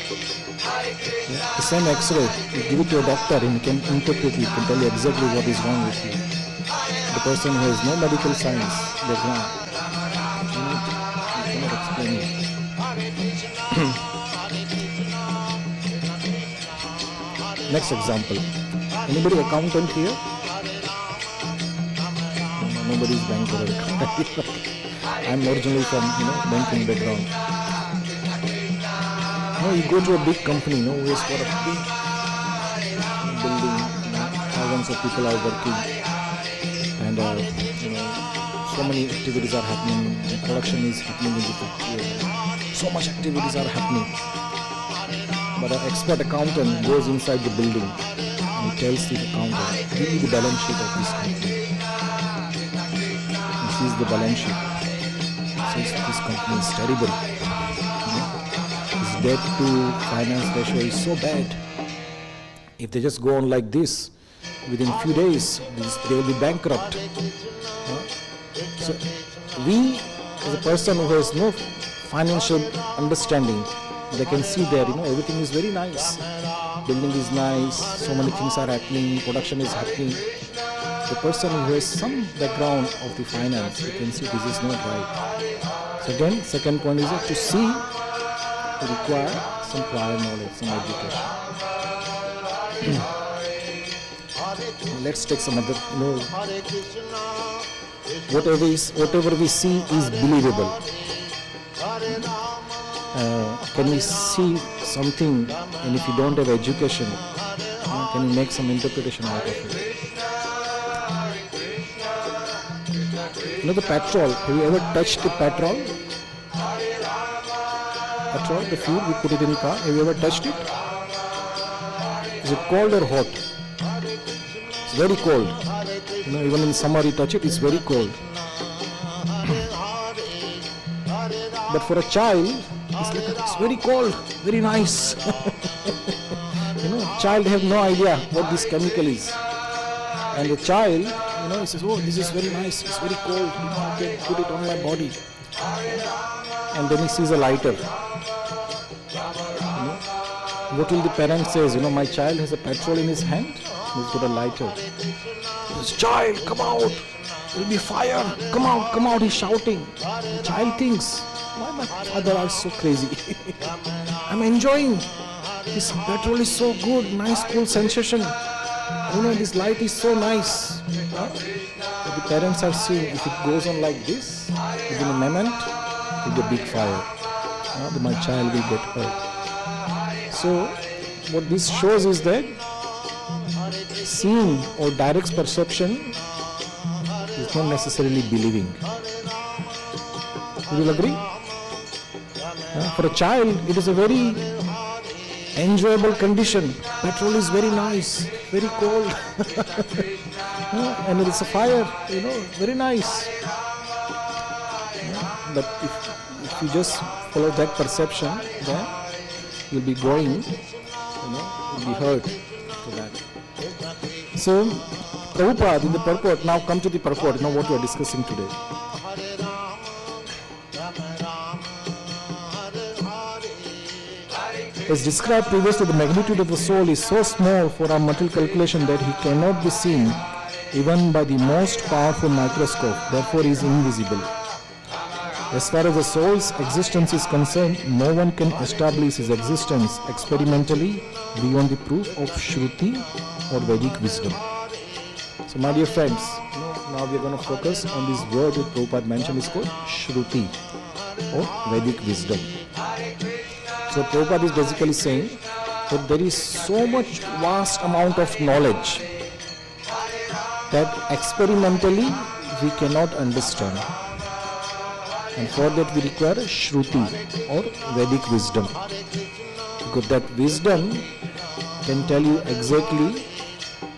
Yeah. The same X-ray, you give it to a doctor and he can interpret it, can tell you exactly what is wrong with you. The person who has no medical science background, you cannot explain it. Next example. Anybody accountant here? Nobody is banker or accountant. I'm originally from banking background. You go to a big company, who has got a big building, thousands of people are working, and so many activities are happening, and production is happening in the factory. So much activities are happening. But an expert accountant goes inside the building and tells the accountant, give me the balance sheet of this company. He sees the balance sheet. Says this company is terrible. Its debt to finance ratio is so bad. If they just go on like this, within a few days, they will be bankrupt. So we, as a person who has no financial understanding, they can see there, everything is very nice. Building is nice, so many things are happening, production is happening. The person who has some background of the finance, you can see this is not right. So again, second point is to see, to require some prior knowledge, some education. Let's take some other, whatever we see is believable. Can we see something, and if you don't have education, can you make some interpretation out of it? You know the petrol, have you ever touched the petrol? Petrol, the fuel, we put it in the car. Have you ever touched it? Is it cold or hot? It's very cold. You know, even in summer you touch it, it's very cold. But for a child, it's very cold, very nice. You know, child have no idea what this chemical is. And the child, you know, he says, oh, this is very nice, it's very cold, you know, I can put it on my body. And then he sees a lighter. You know, what will the parent says? You know, my child has a petrol in his hand, he's got a lighter. He says, child, come out, there will be fire, come out, he's shouting. The child thinks, why my father are so crazy? I'm enjoying. This petrol is so good, nice cool sensation. You know, this light is so nice. But the parents are seeing, if it goes on like this, within a moment, it will be a big fire. Then my child will get hurt. So, what this shows is that seeing or direct perception is not necessarily believing. You will agree? For a child, it is a very enjoyable condition. Petrol is very nice, very cold. And it is a fire, you know, very nice. But if you just follow that perception, then you'll be going, you know, you'll be hurt to that. So, Prabhupada in the purport, now come to the purport, you know what we are discussing today. As described previously, the magnitude of the soul is so small for our material calculation that he cannot be seen even by the most powerful microscope, therefore he is invisible. As far as the soul's existence is concerned, no one can establish his existence experimentally beyond the proof of Shruti or Vedic wisdom. So my dear friends, now we are going to focus on this word that Prabhupada mentioned, is called Shruti or Vedic wisdom. So Prabhupada is basically saying that there is so much vast amount of knowledge that experimentally we cannot understand. And for that we require Shruti or Vedic wisdom. Because that wisdom can tell you exactly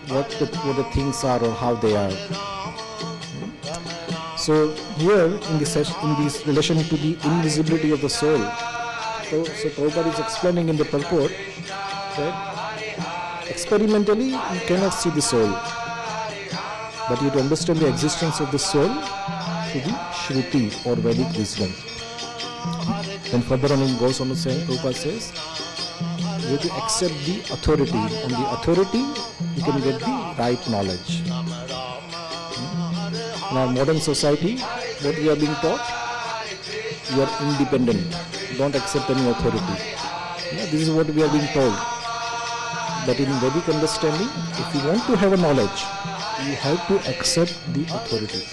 what the things are or how they are. So here in this relation to the invisibility of the soul, so Prabhupada is explaining in the purport that experimentally you cannot see the soul, but you have to understand the existence of the soul through the Shruti or Vedic wisdom. Then further on it goes on to say, Prabhupada says, you have to accept the authority. On the authority, you can get the right knowledge. In our modern society, what we are being taught, you are independent. Don't accept any authority. This is what we are being told. But in Vedic understanding, if you want to have a knowledge, you have to accept the authority.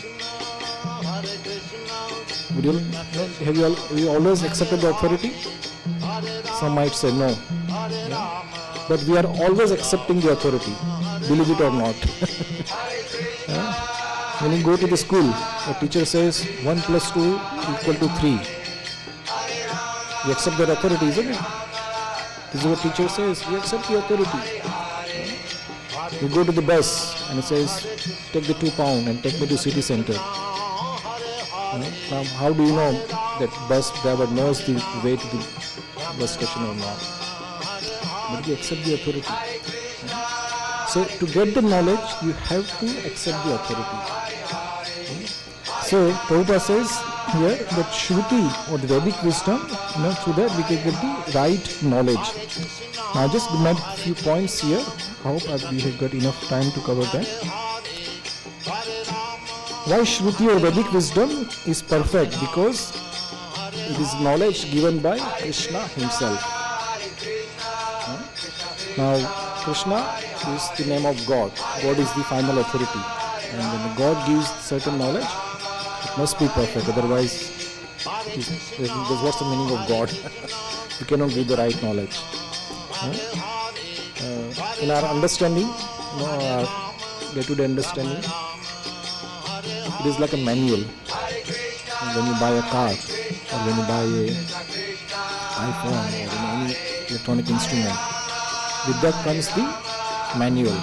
Have you always accepted the authority? Some might say no. But we are always accepting the authority, believe it or not. When you go to the school, a teacher says 1 plus 2 equal to 3. We accept that authority, isn't it? This is what teacher says. We accept the authority. You go to the bus and it says, take the £2 and take me to city center. Now, how do you know that bus driver knows the way to the bus station or not? But you accept the authority. So, to get the knowledge, you have to accept the authority. So, Prabhupada says here that Shruti or the Vedic wisdom, through that we can get the right knowledge. Now, just made a few points here. I hope we have got enough time to cover that. Why Shruti or Vedic wisdom is perfect? Because it is knowledge given by Krishna himself. Now, Krishna is the name of God. God is the final authority. And when God gives certain knowledge, it must be perfect. Otherwise, what's the meaning of God? You cannot give the right knowledge. In our understanding, our day-to-day understanding, it is like a manual. When you buy a car or when you buy a iPhone or any electronic instrument, with that comes the manual.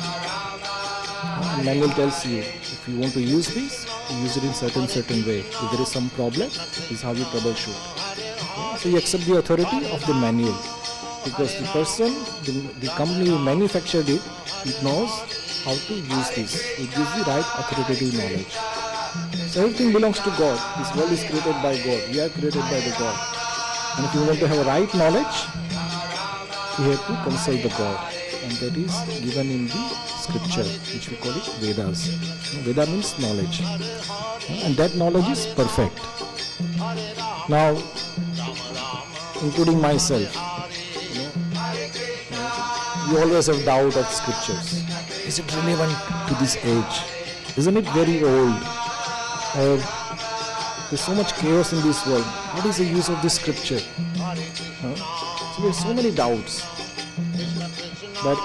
And manual tells you if you want to use this, you use it in certain way. If there is some problem, this is how you troubleshoot. So you accept the authority of the manual because the person, the company who manufactured it, it knows how to use this. It gives the right authoritative knowledge. So everything belongs to God. This world is created by God. We are created by the God. And if you want to have a right knowledge, you have to consult the God. And that is given in the scripture, which we call it Vedas. Veda means knowledge. And that knowledge is perfect. Now, including myself, you always have doubt of scriptures. Is it relevant to this age? Isn't it very old? Or there's so much chaos in this world. What is the use of this scripture? So there's so many doubts. But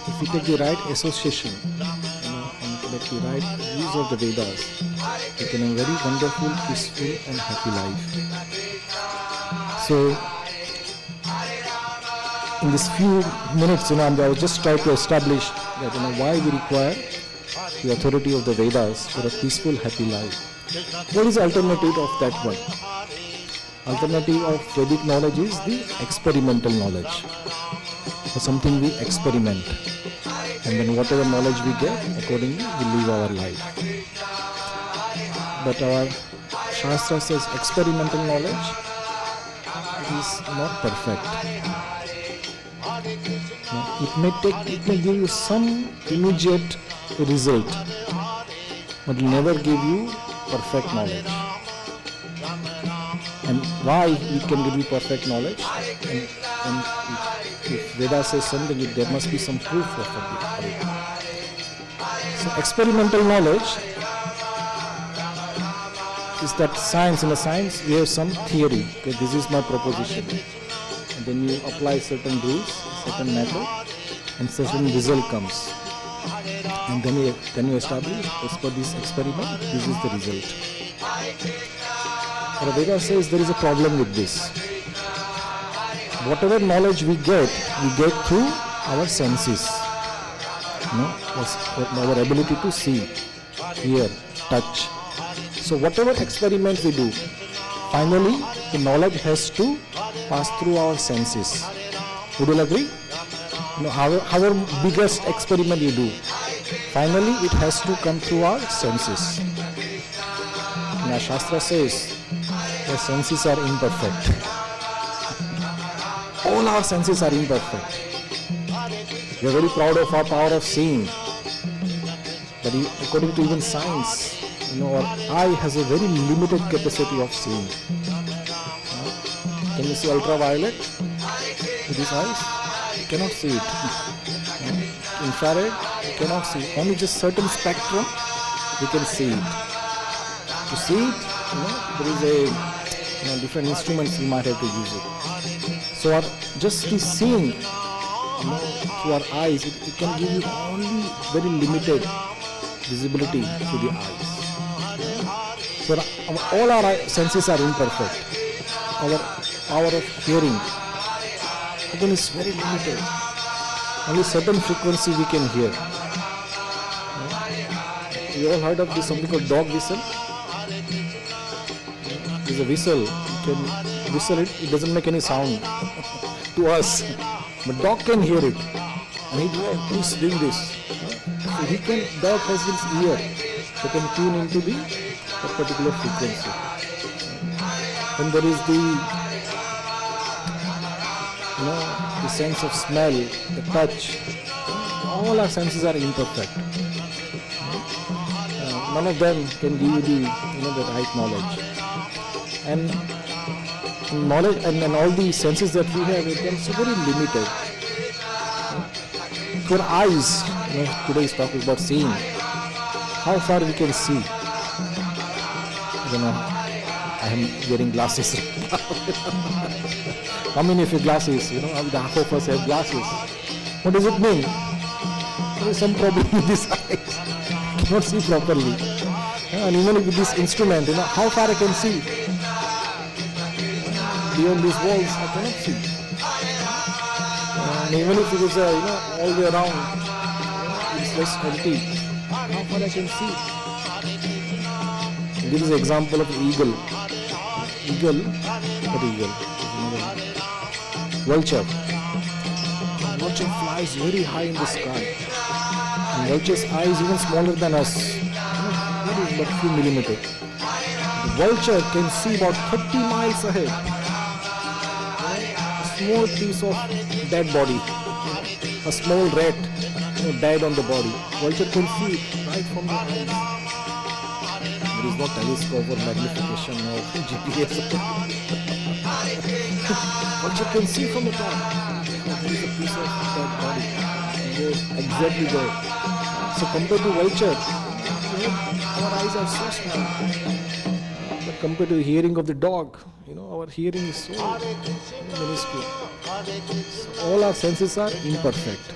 if we take the right association and take the right use of the Vedas, we can have a very wonderful, peaceful and happy life. So in these few minutes, I will just try to establish that why we require the authority of the Vedas for a peaceful, happy life. What is the alternative of that one? Alternative of Vedic knowledge is the experimental knowledge. So something we experiment, and then whatever knowledge we get, accordingly we live our life. But our Shastra says experimental knowledge is not perfect. It may give you some immediate result, but it will never give you perfect knowledge. And why it can give you perfect knowledge? And if Veda says something, there must be some proof of it. So experimental knowledge is that science. In a science, we have some theory. Okay, this is my proposition. And then you apply certain rules, certain method, and certain result comes. And then you establish, as per this experiment, this is the result. But Veda says there is a problem with this. Whatever knowledge we get through our senses. Our ability to see, hear, touch. So whatever experiment we do, finally the knowledge has to pass through our senses. Would you agree? However biggest experiment you do, finally it has to come through our senses. Now Shastra says the senses are imperfect. All our senses are imperfect. We are very proud of our power of seeing. But according to even science, our eye has a very limited capacity of seeing. Can you see ultraviolet with these eyes? You cannot see it. Infrared, you cannot see. Only just certain spectrum, we can see it. To see it, there is a different instruments we might have to use it. So just the seeing through our eyes, it can give you only very limited visibility through the eyes. So all our senses are imperfect. Our power of hearing, again, is very limited. Only certain frequency we can hear. You all heard of this something called dog whistle? There's a whistle. You can whistle it. It doesn't make any sound to us, but dog can hear it, and he's doing this. So dog has his ear. They can tune into that particular frequency. Then there is the sense of smell, the touch. All our senses are imperfect. None of them can give you the right knowledge. And knowledge and all the senses that we have, they are so very limited. For eyes, today is talking about seeing. How far we can see? I am wearing glasses. How many of your glasses? Half of us have glasses. What does it mean? there is some problem with this eyes. Cannot see properly. And even with this instrument, how far I can see? Beyond these walls, I cannot see. And even if it is, all the way around, it's just empty. How far I can see? This is an example of eagle. Vulture. Vulture flies very high in the sky. And vulture's eye is even smaller than us. Very about few millimeters. The vulture can see about 30 miles ahead. A small piece of dead body. A small rat died on the body. Vulture can see it right from the eyes. There is no telescope or magnification or GPS. Vulture can see from the top. There is a piece of dead body. It goes exactly there. So compared to vulture, our eyes are so small. But compared to the hearing of the dog, our hearing is so minuscule. So all our senses are imperfect.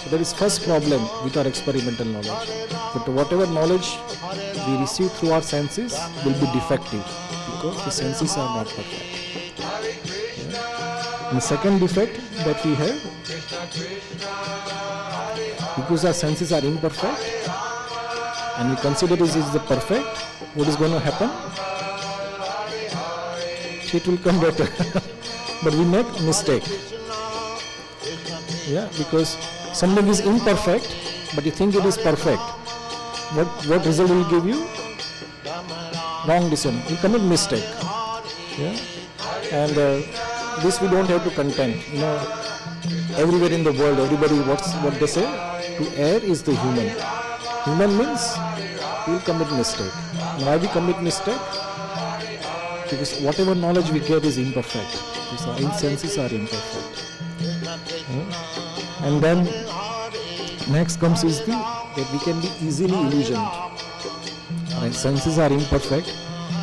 So that is first problem with our experimental knowledge. But whatever knowledge we receive through our senses will be defective because the senses are not perfect. And the second defect that we have, because our senses are imperfect and we consider this is the perfect, what is going to happen? It will come better. But we make mistake. Yeah, because something is imperfect, but you think it is perfect. What result will give you? Wrong decision. You commit mistake. Yeah, and this we don't have to contend. Everywhere in the world, everybody what they say? To err is the human. Human means we will commit mistake. Why we commit mistake? Because whatever knowledge we get is imperfect. Because our senses are imperfect. And then next comes is that we can be easily illusioned. When senses are imperfect,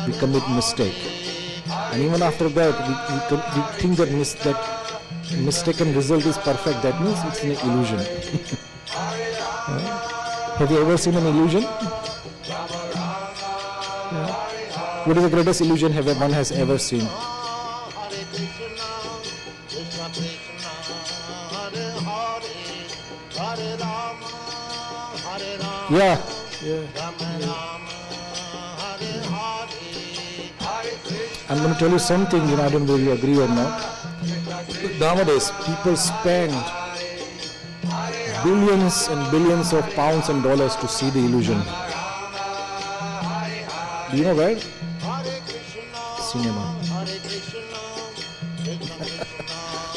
we commit mistake. And even after that, we think that mistaken result is perfect. That means it's an illusion. Have you ever seen an illusion? What is the greatest illusion one has ever seen? Yeah. I'm going to tell you something, I don't know if you agree or not. Nowadays, people spend billions and billions of pounds and dollars to see the illusion. Do you know where? Cinema.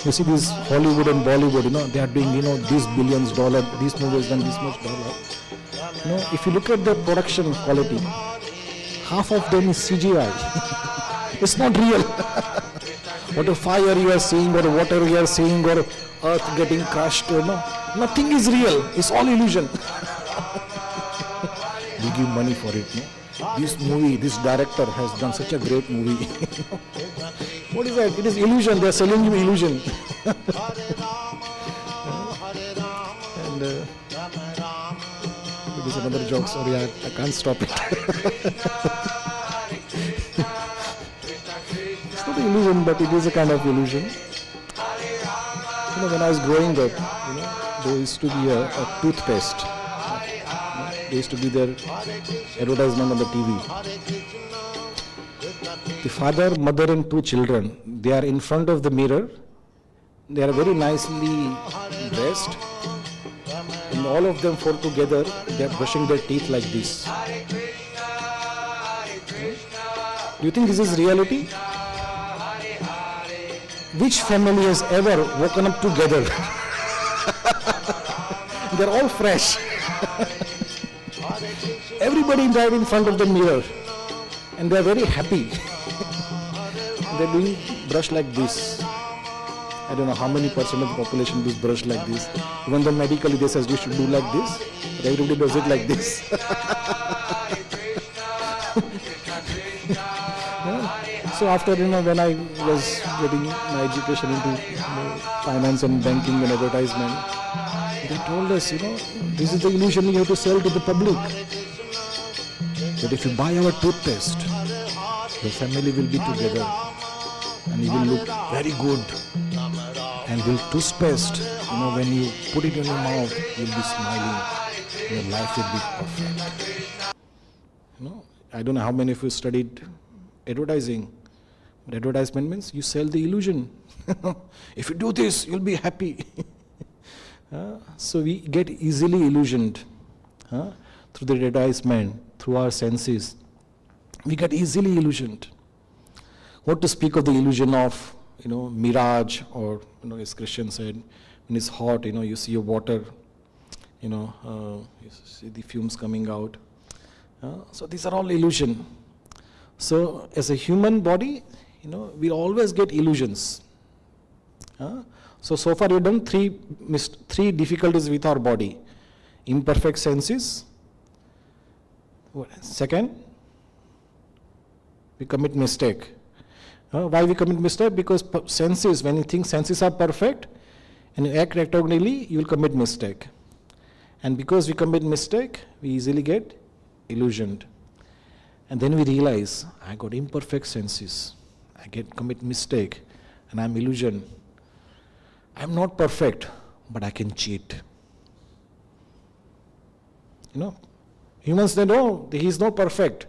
You see these Hollywood and Bollywood, they are doing, these billions dollars, these movies done this much dollar. If you look at the production quality, half of them is CGI. It's not real. What a fire you are seeing, or water you are seeing, or earth getting crushed, nothing is real. It's all illusion. We give money for it. This movie, this director has done such a great movie. What is that? It is illusion. They are selling you illusion. And it is another joke. Sorry, I can't stop it. It's not an illusion, but it is a kind of illusion. When I was growing up, there used to be a toothpaste. There used to be their advertisement on the TV. The father, mother and two children, they are in front of the mirror. They are very nicely dressed. And all of them four together, they are brushing their teeth like this. Do you think this is reality? Which family has ever woken up together? They are all fresh. Everybody died in front of the mirror. And they are very happy. They are doing brush like this. I don't know how many percent of the population does brush like this. Even though medically they says you should do like this, but everybody does it like this. So after, when I was getting my education into finance and banking and advertisement, they told us, this is the illusion you have to sell to the public. That if you buy our toothpaste, your family will be together and you will look very good. And the toothpaste, when you put it in your mouth, you'll be smiling. Your life will be perfect. I don't know how many of you studied advertising. But advertisement means you sell the illusion. If you do this, you'll be happy. So we get easily illusioned through the advertisement, through our senses. We get easily illusioned. What to speak of the illusion of, mirage, or, as Christian said, when it's hot, you see your water, you see the fumes coming out. So these are all illusion. So as a human body, we always get illusions. So far we've done three difficulties with our body. Imperfect senses. Second, we commit mistake. Why we commit mistake? Because senses, when you think senses are perfect and you act accordingly, you will commit mistake. And because we commit mistake, we easily get illusioned. And then we realize, I got imperfect senses. I commit mistake and I'm illusioned. I'm not perfect, but I can cheat. Humans say, no, he's not perfect.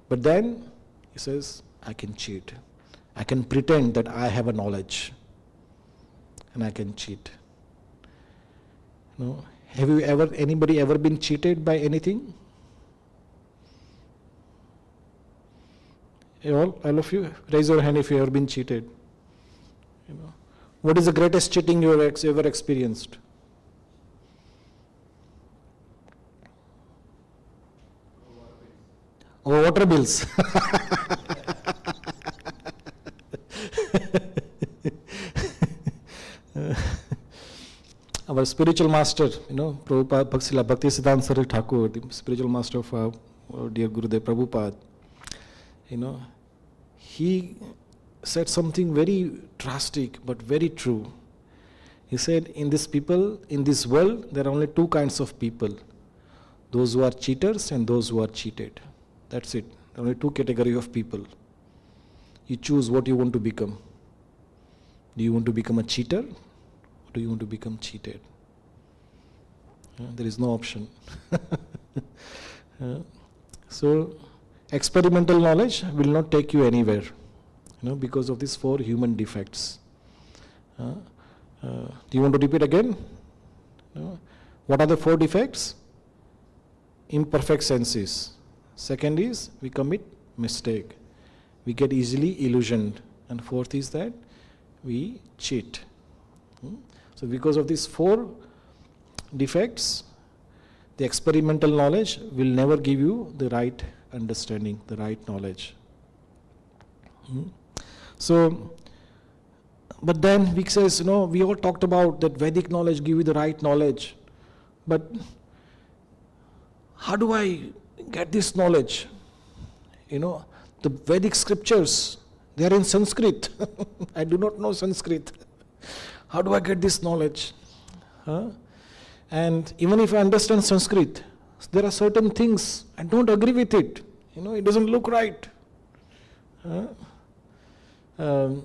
But then he says, I can cheat. I can pretend that I have a knowledge. And I can cheat. Have anybody ever been cheated by anything? All of you, raise your hand if you have ever been cheated. What is the greatest cheating you have ever experienced? Oh, water bills. Our spiritual master, Prabhupada Bhaktisiddhanta Saraswati Thakur, the spiritual master of our dear Gurudev Prabhupada, he said something very drastic but very true. He said, in this world, there are only two kinds of people. Those who are cheaters and those who are cheated. That's it. There are only two categories of people. You choose what you want to become. Do you want to become a cheater? Or do you want to become cheated? There is no option. So, experimental knowledge will not take you anywhere, because of these 4 human defects. Do you want to repeat again? What are the 4 defects? Imperfect senses. Second is, we commit mistake. We get easily illusioned. And fourth is that we cheat. So because of these 4 defects, the experimental knowledge will never give you the right understanding, the right knowledge. So, but then we says, we all talked about that Vedic knowledge give you the right knowledge. But how do I get this knowledge? The Vedic scriptures, they are in Sanskrit. I do not know Sanskrit. How do I get this knowledge? And even if I understand Sanskrit, there are certain things I don't agree with it. It doesn't look right. And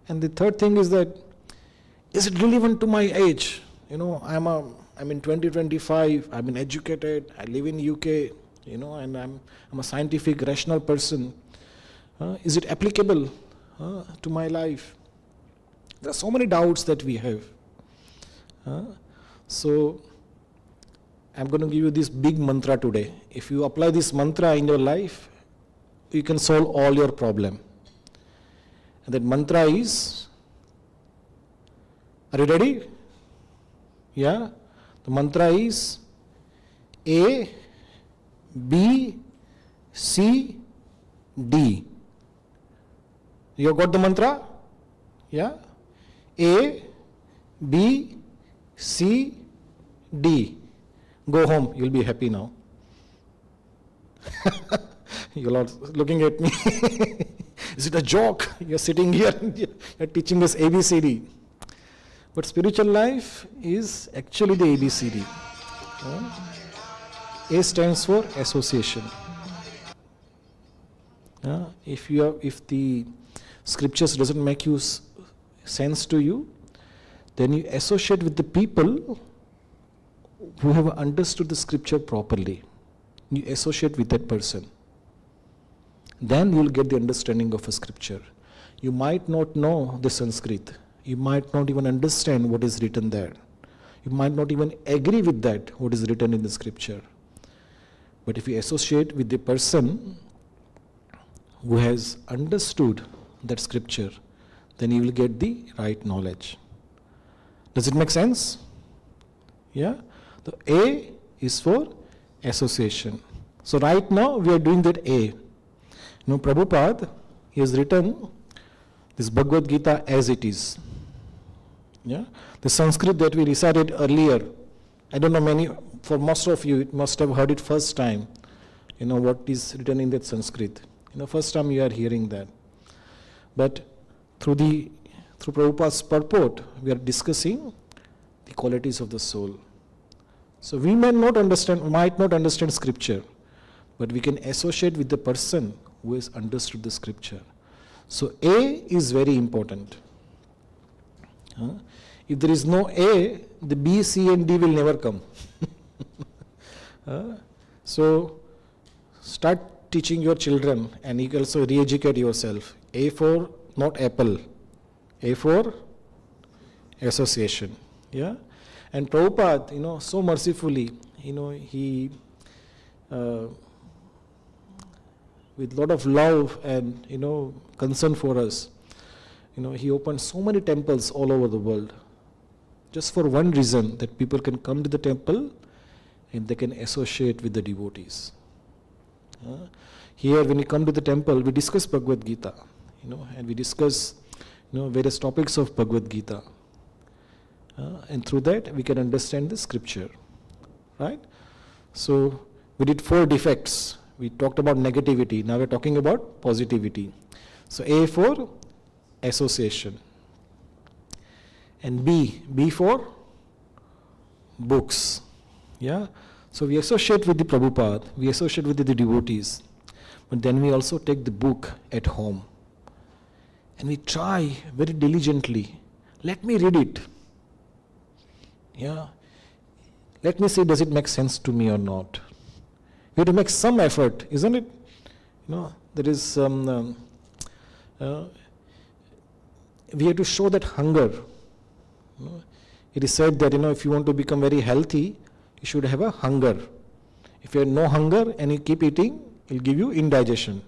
the third thing is that, is it relevant to my age? I'm in 2025, I've been educated, I live in UK, and I'm a scientific, rational person. Is it applicable to my life? There are so many doubts that we have. So, I'm going to give you this big mantra today. If you apply this mantra in your life, you can solve all your problem. And that mantra is, are you ready? Yeah? The mantra is A, B, C, D. You got the mantra? Yeah? A, B, C, D. Go home, you'll be happy now. You're all looking at me. Is it a joke? You're sitting here and you're teaching us ABCD. But spiritual life is actually the ABCD. A stands for association. If the scriptures doesn't make sense to you, then you associate with the people who have understood the scripture properly. You associate with that person. Then you'll get the understanding of a scripture. You might not know the Sanskrit. You might not even understand what is written there. You might not even agree with that, what is written in the scripture. But if you associate with the person who has understood that scripture, then you will get the right knowledge. Does it make sense? Yeah? The A is for association. So right now we are doing that A. Prabhupada, he has written this Bhagavad Gita as it is. Yeah? The Sanskrit that we recited earlier, I don't know for most of you, it must have heard it first time, what is written in that Sanskrit. First time you are hearing that. But through Prabhupada's purport, we are discussing the qualities of the soul. So we might not understand scripture, but we can associate with the person who has understood the scripture. So A is very important. If there is no A, the B, C and D will never come. So start teaching your children, and you can also re-educate yourself. A for not apple, A for association. Yeah? And Prabhupada, so mercifully, he with lot of love and concern for us, he opened so many temples all over the world, just for one reason, that people can come to the temple and they can associate with the devotees. Here, when we come to the temple, we discuss Bhagavad Gita, and we discuss, various topics of Bhagavad Gita, and through that we can understand the scripture, right? So we did 4 defects. We talked about negativity. Now we're talking about positivity. So A for association, and B for books. Yeah. So we associate with the Prabhupada, we associate with the devotees, but then we also take the book at home and we try very diligently. Let me read it. Yeah. Let me see, does it make sense to me or not? We have to make some effort, isn't it? There is we have to show that hunger. It is said that if you want to become very healthy, you should have a hunger. If you have no hunger and you keep eating, it will give you indigestion.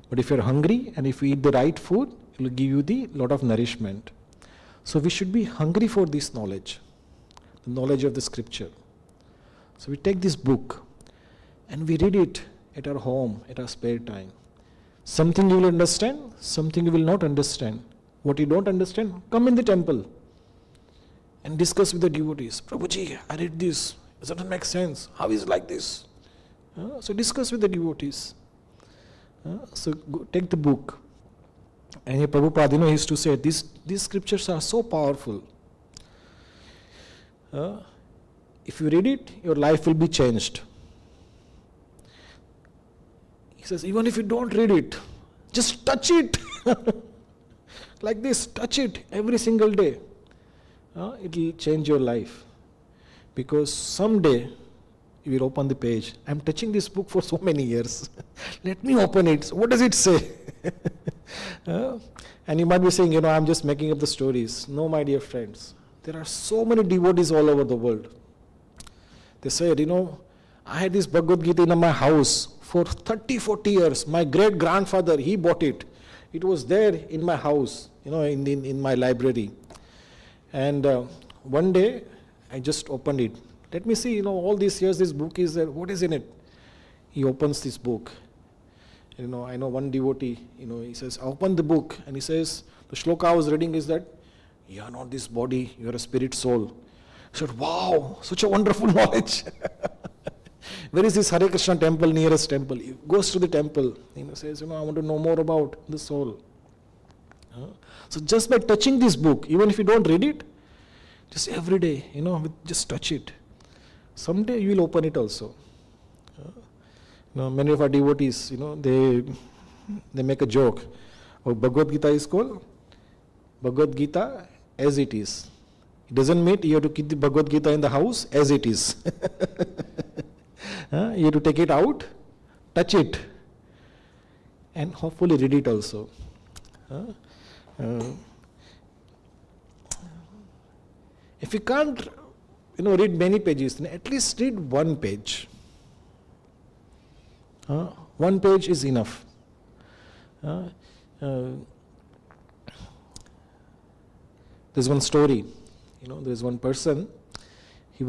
But if you are hungry and if you eat the right food, it will give you the lot of nourishment. So we should be hungry for this knowledge, the knowledge of the scripture. So we take this book and we read it at our home, at our spare time. Something you will understand, something you will not understand. What you don't understand, come in the temple and discuss with the devotees. Prabhuji, I read this. It doesn't make sense. How is it like this? So discuss with the devotees. So go, take the book. And here Prabhupada, he used to say, these scriptures are so powerful. If you read it, your life will be changed. He says, even if you don't read it, just touch it. Like this, touch it every single day. It will change your life. Because someday, you will open the page. I'm touching this book for so many years. Let me open it. So what does it say? And you might be saying, I'm just making up the stories. No, my dear friends. There are so many devotees all over the world. They said, I had this Bhagavad Gita in my house for 30, 40 years. My great-grandfather, he bought it. It was there in my house, in my library. And one day, I just opened it. Let me see, all these years this book is there. What is in it? He opens this book. I know one devotee, he says, open the book. And he says, the shloka I was reading is that, you are not this body, you are a spirit soul. I said, wow, such a wonderful knowledge. Where is this Hare Krishna temple, nearest temple? He goes to the temple, says, I want to know more about the soul. So just by touching this book, even if you don't read it, just every day, just touch it. Someday you will open it also. Many of our devotees, they make a joke. Bhagavad Gita is called Bhagavad Gita as it is. It doesn't mean you have to keep the Bhagavad Gita in the house as it is. You have to take it out, touch it, and hopefully read it also. If you can't, read many pages, then at least read one page. One page is enough. There's one story. There's one person. He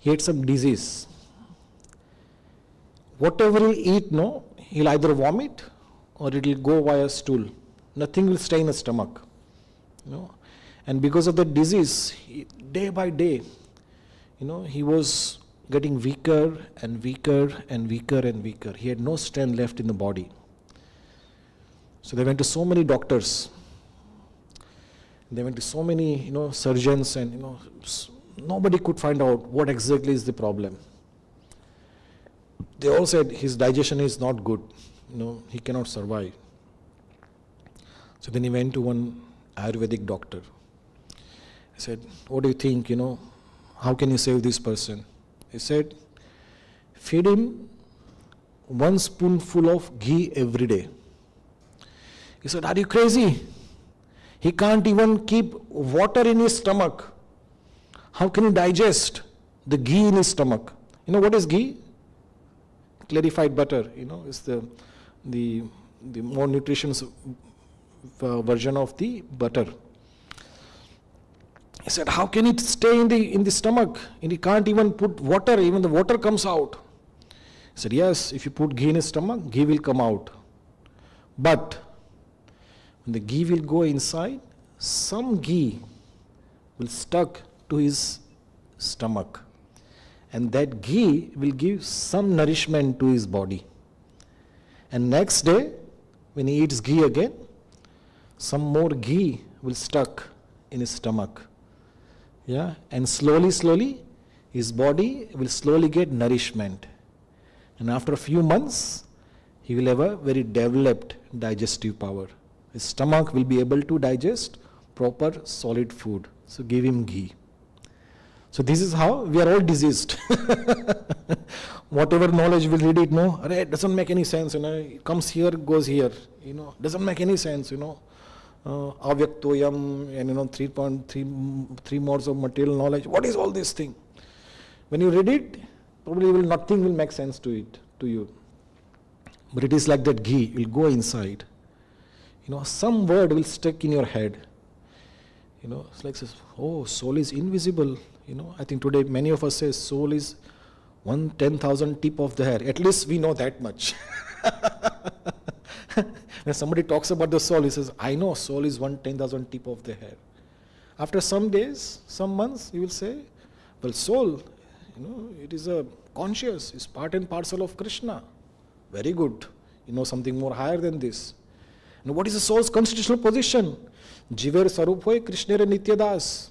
had some disease. Whatever he'll eat, he'll either vomit or it will go via stool. Nothing will stay in the stomach. And because of the disease, day by day, he was getting weaker and weaker and weaker and weaker. He had no strength left in the body. So they went to so many doctors. They went to so many, surgeons, and nobody could find out what exactly is the problem. They all said his digestion is not good. He cannot survive. So then he went to one Ayurvedic doctor. He said, what do you think, how can you save this person? He said, feed him 1 spoonful of ghee every day. He said, are you crazy? He can't even keep water in his stomach. How can he digest the ghee in his stomach? What is ghee? Clarified butter, is the more nutritious version of the butter. He said, how can it stay in the stomach? And he can't even put water, even the water comes out. He said, yes, if you put ghee in his stomach, ghee will come out. But when the ghee will go inside, some ghee will stuck to his stomach. And that ghee will give some nourishment to his body. And next day, when he eats ghee again, some more ghee will stuck in his stomach. Yeah, and slowly, his body will slowly get nourishment. And after a few months, he will have a very developed digestive power. His stomach will be able to digest proper solid food. So give him ghee. So this is how we are all diseased. Whatever knowledge we read it, it doesn't make any sense. It comes here, goes here. Doesn't make any sense. Avyaktoyam and 3.3 modes of material knowledge. What is all this thing? When you read it, probably nothing will make sense to you. But it is like that ghee will go inside. Some word will stick in your head. It's like says, oh, soul is invisible. I think today many of us say soul is 10,000 tip of the hair. At least we know that much. When somebody talks about the soul, he says, I know soul is 10,000 tip of the hair. After some days, some months, he will say, well, soul, it is a conscious, it's part and parcel of Krishna. Very good. Something more higher than this. And what is the soul's constitutional position? Jiver Saruphoy Krishnere Nityadas.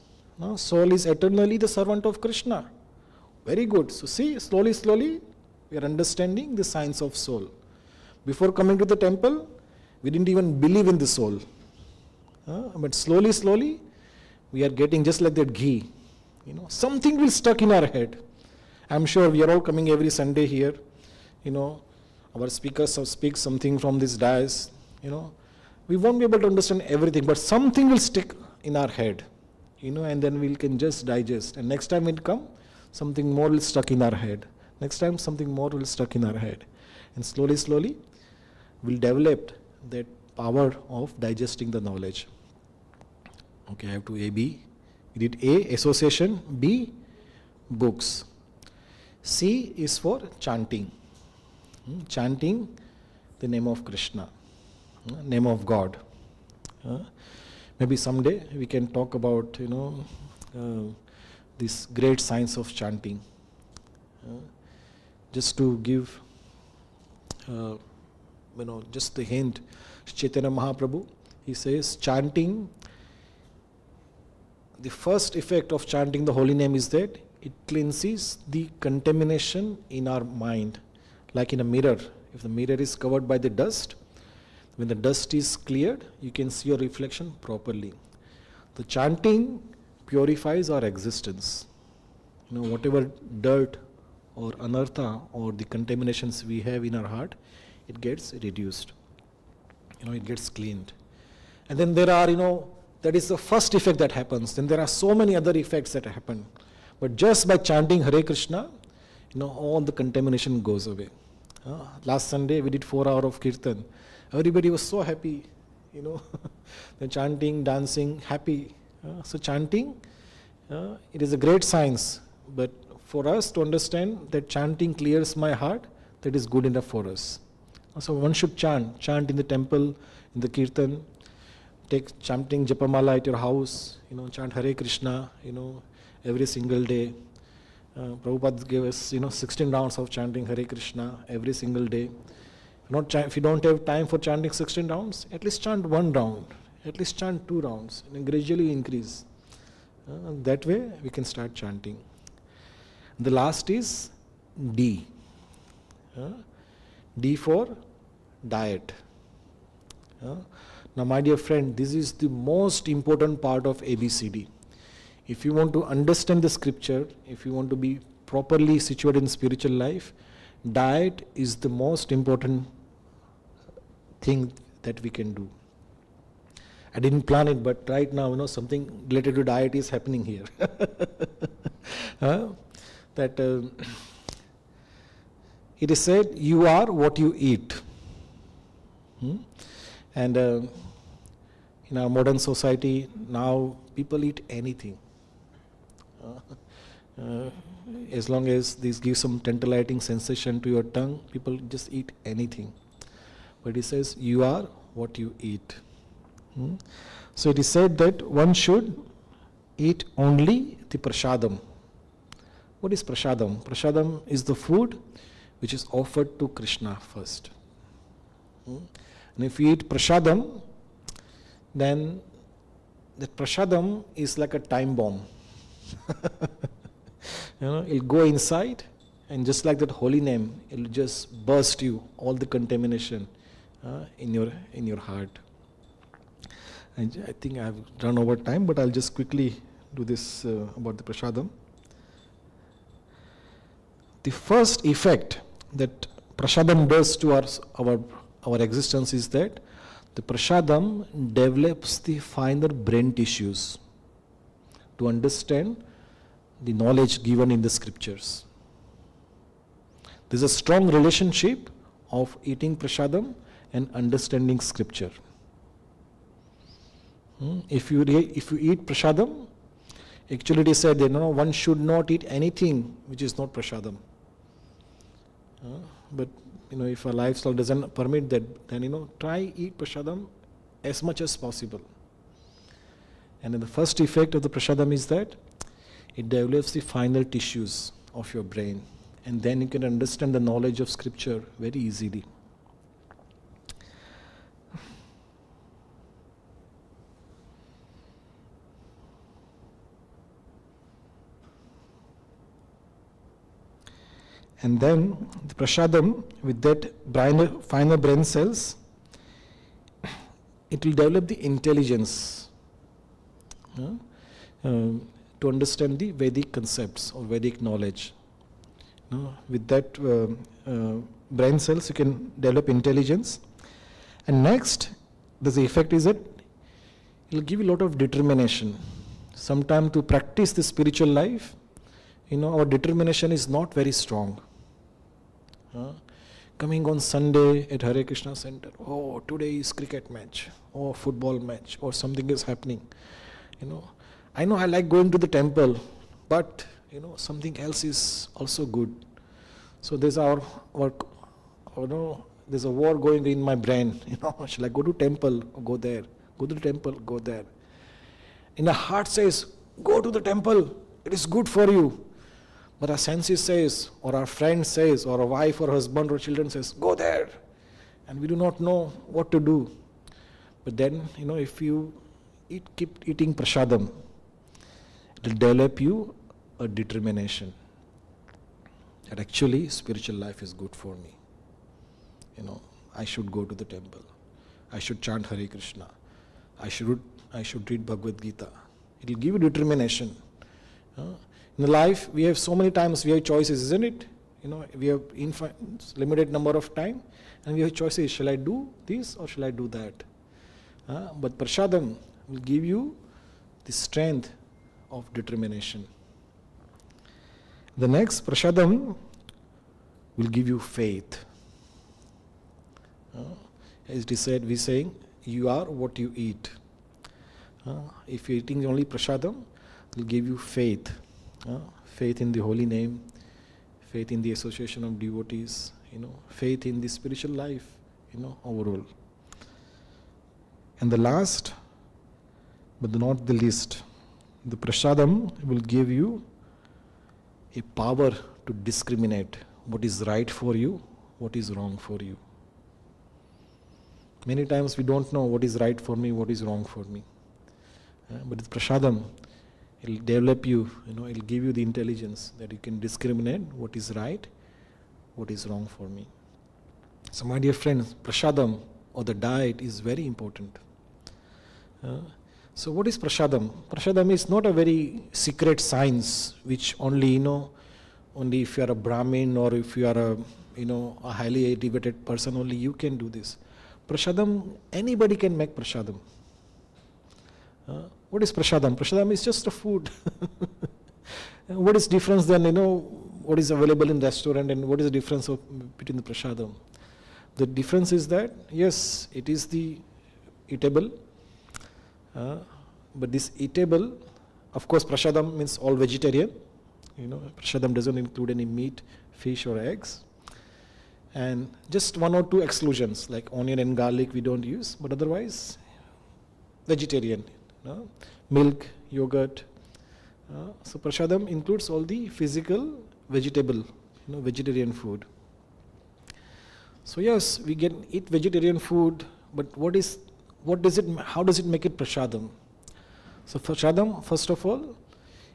Soul is eternally the servant of Krishna. Very good. So see, slowly, we are understanding the science of soul. Before coming to the temple, we didn't even believe in the soul. But slowly, we are getting just like that ghee. Something will stuck in our head. I'm sure we are all coming every Sunday here. Our speakers speak something from this dais. We won't be able to understand everything, but something will stick in our head. And then we can just digest. And next time it come, something more will stuck in our head. Next time, something more will stuck in our head. And slowly, we'll develop that power of digesting the knowledge. Okay, I have to A, B. We did A, association, B, books. C is for chanting. Chanting the name of Krishna, name of God. Maybe someday we can talk about, this great science of chanting. Just to give, just the hint, Chaitanya Mahaprabhu, he says chanting, the first effect of chanting the holy name is that it cleanses the contamination in our mind. Like in a mirror, if the mirror is covered by the dust, when the dust is cleared, you can see your reflection properly. The chanting purifies our existence. Whatever dirt or anartha or the contaminations we have in our heart, it gets reduced. It gets cleaned. And then there are, that is the first effect that happens. Then there are so many other effects that happen. But just by chanting Hare Krishna, all the contamination goes away. Last Sunday we did 4 hours of kirtan. Everybody was so happy, They're chanting, dancing, happy. So chanting, it is a great science. But for us to understand that chanting clears my heart, that is good enough for us. So one should chant in the temple, in the kirtan, take chanting Japamala at your house, chant Hare Krishna, every single day. Prabhupada gave us, 16 rounds of chanting Hare Krishna every single day. If you don't have time for chanting 16 rounds, at least chant 1 round, at least chant 2 rounds, and gradually increase. That way we can start chanting. The last is D. D for diet. Now my dear friend, this is the most important part of ABCD. If you want to understand the scripture, if you want to be properly situated in spiritual life, diet is the most important thing that we can do. I didn't plan it, but right now, something related to diet is happening here. It is said, you are what you eat. And in our modern society, now people eat anything. As long as this gives some tantalizing sensation to your tongue, people just eat anything. But it says, you are what you eat. So it is said that one should eat only the prasadam. What is prasadam? Prasadam is the food which is offered to Krishna first. And if you eat prasadam, then that prasadam is like a time bomb. It'll go inside, and just like that holy name, it'll just burst you all the contamination in your heart. And I think I've run over time, but I'll just quickly do this about the prasadam. The first effect that prasadam does to our existence is that the prasadam develops the finer brain tissues to understand the knowledge given in the scriptures. There's a strong relationship of eating prasadam and understanding scripture. If you eat prasadam, actually it is said that one should not eat anything which is not prasadam. But if a lifestyle doesn't permit that, then try eat prasadam as much as possible. And then the first effect of the prasadam is that it develops the final tissues of your brain, and then you can understand the knowledge of scripture very easily. And then the prasadam, with that finer brain cells, it will develop the intelligence to understand the Vedic concepts or Vedic knowledge. With that brain cells, you can develop intelligence. And next, the effect is that it will give you a lot of determination. Sometime to practice the spiritual life, our determination is not very strong. Coming on Sunday at Hare Krishna Center, today is cricket match, or football match, or something is happening. I know I like going to the temple, but something else is also good. So there's there's a war going in my brain. Shall I go to temple or go there? Go to the temple, go there. And the heart says, go to the temple, it is good for you. But our senses says, or our friend says, or a wife or husband or children says, go there. And we do not know what to do. But then, if you keep eating prasadam, it will develop you a determination that actually spiritual life is good for me. I should go to the temple. I should chant Hare Krishna. I should read Bhagavad Gita. It will give you determination. In life, we have so many times we have choices, isn't it? We have limited number of time, and we have choices. Shall I do this or shall I do that? But prasadam will give you the strength of determination. The next, prasadam will give you faith. As it is said, we saying, you are what you eat. If you're eating only prasadam, it will give you faith. Faith in the holy name, faith in the association of devotees, faith in the spiritual life, overall. And the last, but not the least, the prasadam will give you a power to discriminate what is right for you, what is wrong for you. Many times we don't know what is right for me, what is wrong for me. But with prasadam, it will develop you, it will give you the intelligence that you can discriminate what is right, what is wrong for me. So my dear friends, prasadam or the diet is very important. So what is prasadam? Prasadam is not a very secret science which only, only if you are a Brahmin or if you are a highly educated person, only you can do this. Prasadam, anybody can make prasadam. What is prasadam? Prasadam is just a food. What is difference then, what is available in restaurant and what is the difference between the prasadam? The difference is that, yes, it is the eatable, but this eatable, of course, prasadam means all vegetarian. Prasadam doesn't include any meat, fish or eggs. And just one or two exclusions, like onion and garlic we don't use, but otherwise, vegetarian. Milk, yogurt. So prasadam includes all the physical, vegetable, vegetarian food. So yes, we can eat vegetarian food, but how does it make it prasadam? So prasadam, first of all,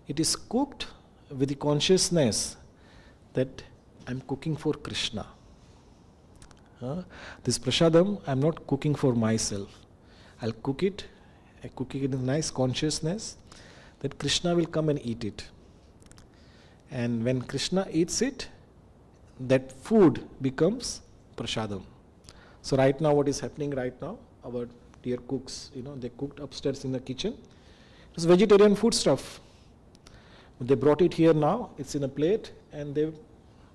it is cooked with the consciousness that I'm cooking for Krishna. This prasadam, I'm not cooking for myself. I cook it in a nice consciousness that Krishna will come and eat it. And when Krishna eats it, that food becomes prasadam. So right now, what is happening right now, our dear cooks, they cooked upstairs in the kitchen. It's vegetarian food stuff. They brought it here now, it's in a plate, and they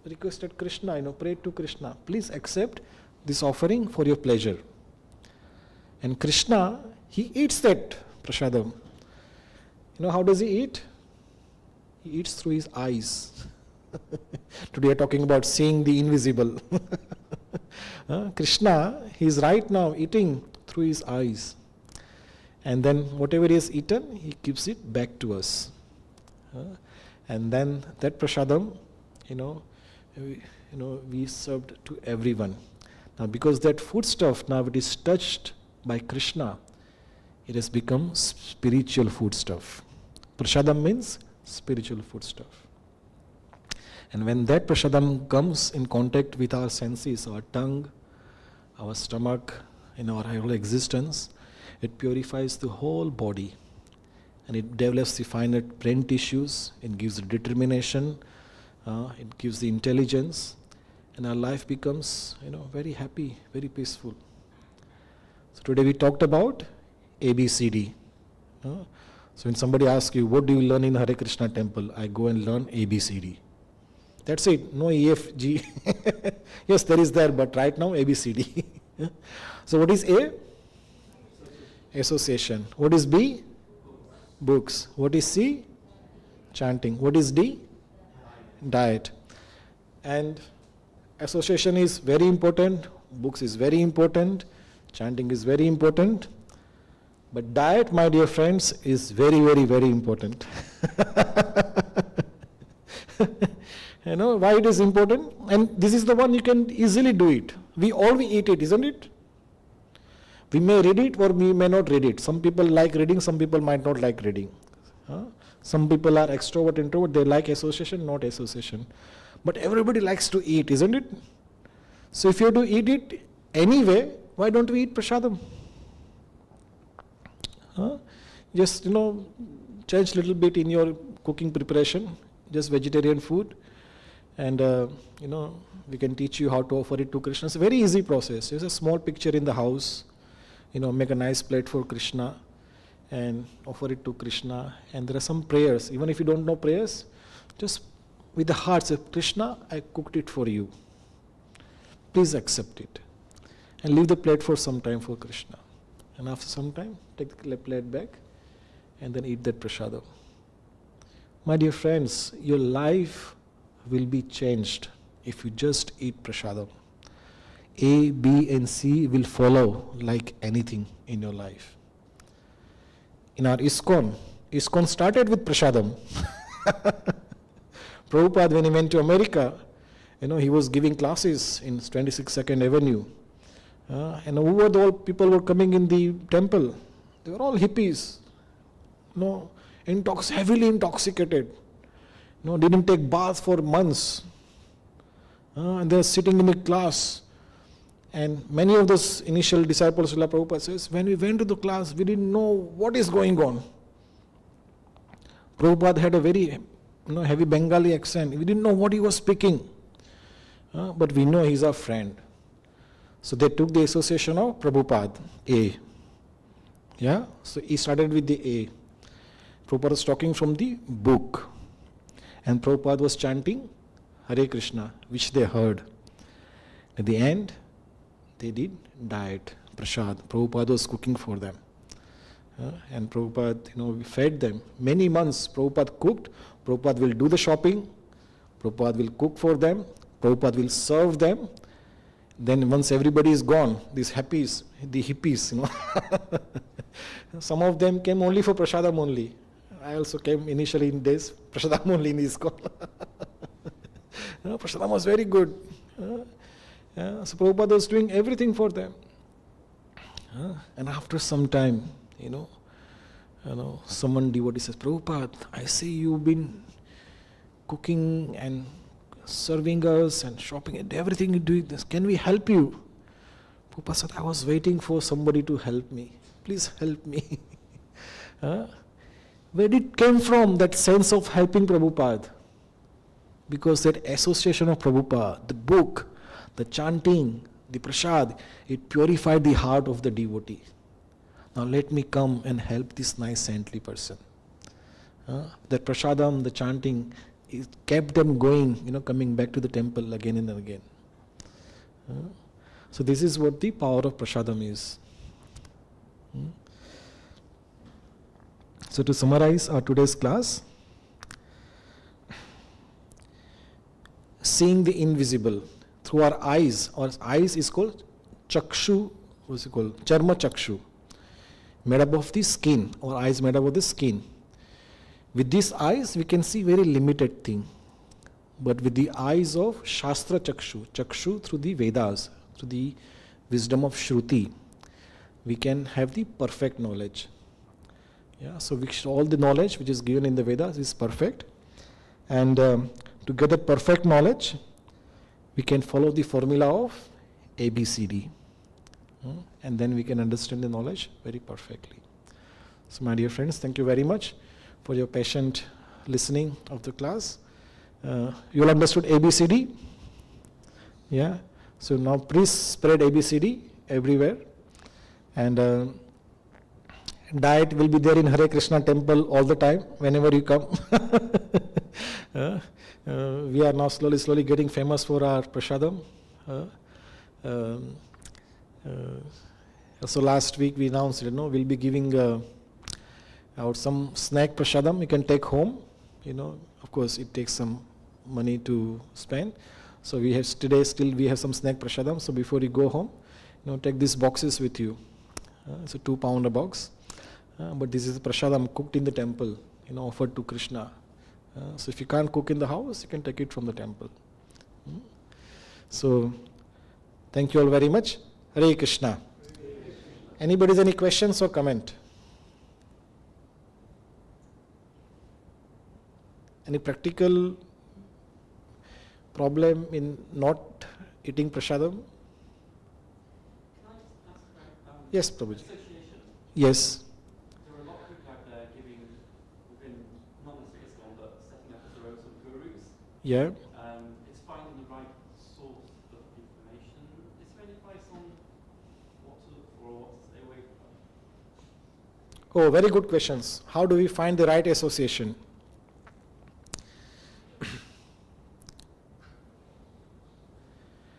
requested Krishna, prayed to Krishna, please accept this offering for your pleasure. And Krishna, he eats that prasadam. How does he eat? He eats through his eyes. Today we are talking about seeing the invisible. Krishna, he is right now eating through his eyes. And then whatever he has eaten, he gives it back to us. And then that prasadam, we served to everyone. Now because that foodstuff, now it is touched by Krishna, it has become spiritual foodstuff. Prasadam means spiritual foodstuff. And when that prasadam comes in contact with our senses, our tongue, our stomach, our whole existence, it purifies the whole body. And it develops the finer brain tissues, it gives the determination, it gives the intelligence, and our life becomes, very happy, very peaceful. So today we talked about ABCD. So when somebody asks you, what do you learn in Hare Krishna temple? I go and learn ABCD. That's it, no EFG. Yes, there is there, but right now ABCD. So what is A? Association. What is B? Books. What is C? Chanting. What is D? Diet. And association is very important, books is very important, chanting is very important, But diet, my dear friends, is very, very, very important. You know why it is important? And this is the one you can easily do it. We eat it, isn't it? We may read it or we may not read it. Some people like reading, some people might not like reading. Some people are extrovert, introvert, they like association, not association. But everybody likes to eat, isn't it? So if you have to eat it anyway, why don't we eat prasadam? Just, change little bit in your cooking preparation, just vegetarian food. And, we can teach you how to offer it to Krishna. It's a very easy process. There's a small picture in the house, make a nice plate for Krishna and offer it to Krishna. And there are some prayers. Even if you don't know prayers, just with the heart say, Krishna, I cooked it for you. Please accept it. And leave the plate for some time for Krishna. And after some time, take the plate back and then eat that prasadam. My dear friends, your life will be changed if you just eat prasadam. A, B, and C will follow like anything in your life. In our ISKCON started with prasadam. Prabhupada, when he went to America, he was giving classes in 22nd Avenue. And over the all people were coming in the temple. They were all hippies, heavily intoxicated. Didn't take bath for months. And they're sitting in the class. And many of those initial disciples of Prabhupada says, when we went to the class, we didn't know what is going on. Prabhupada had a very heavy Bengali accent. We didn't know what he was speaking. But we know he's our friend. So they took the association of Prabhupada, A. Yeah? So he started with the A. Prabhupada was talking from the book. And Prabhupada was chanting Hare Krishna, which they heard. At the end, they did diet, prasad. Prabhupada was cooking for them. And Prabhupada, fed them. Many months Prabhupada cooked. Prabhupada will do the shopping. Prabhupada will cook for them. Prabhupada will serve them. Then once everybody is gone, these hippies, some of them came only for prasadam only. I also came initially in days, prasadam only in ISKCON. Prasadam was very good. So Prabhupada was doing everything for them. And after some time, someone devotee says, Prabhupada, I see you've been cooking and serving us and shopping and everything you do this. Can we help you? Prabhupada said, I was waiting for somebody to help me. Please help me. Where did it came from, that sense of helping Prabhupada? Because that association of Prabhupada, the book, the chanting, the prasad, it purified the heart of the devotee. Now let me come and help this nice saintly person. That prasadam, the chanting, it kept them going, coming back to the temple again and again. So this is what the power of prasadam is. So to summarize our today's class, seeing the invisible through our eyes. Our eyes is called chakshu, what's it called? Charma chakshu. Made up of the skin. Our eyes made up of the skin. With these eyes, we can see very limited thing. But with the eyes of Shastra Chakshu, Chakshu through the Vedas, through the wisdom of Shruti, we can have the perfect knowledge. Yeah, so all the knowledge which is given in the Vedas is perfect. And to get that perfect knowledge, we can follow the formula of ABCD. And then we can understand the knowledge very perfectly. So my dear friends, thank you very much for your patient listening of the class. You all understood ABCD? Yeah. So now please spread ABCD everywhere. And diet will be there in Hare Krishna temple all the time, whenever you come. We are now slowly getting famous for our prasadam. So last week we announced, we'll be giving out some snack prasadam you can take home. Of course it takes some money to spend. So we have today still we have some snack prasadam. So before you go home, take these boxes with you. It's a 2 pound a box. But this is prasadam cooked in the temple, offered to Krishna. So if you can't cook in the house, you can take it from the temple. So, thank you all very much. Hare Krishna. Anybody has any questions or comment? Any practical problem in not eating prasadam? Yes, Prabhuji. Yes. There are a lot of people out there giving, within, not necessarily ISKCON, but setting up as their own sort of gurus. Yeah. It's finding the right source of information. Is there any advice on what to look for or what to stay away from? Oh, very good questions. How do we find the right association?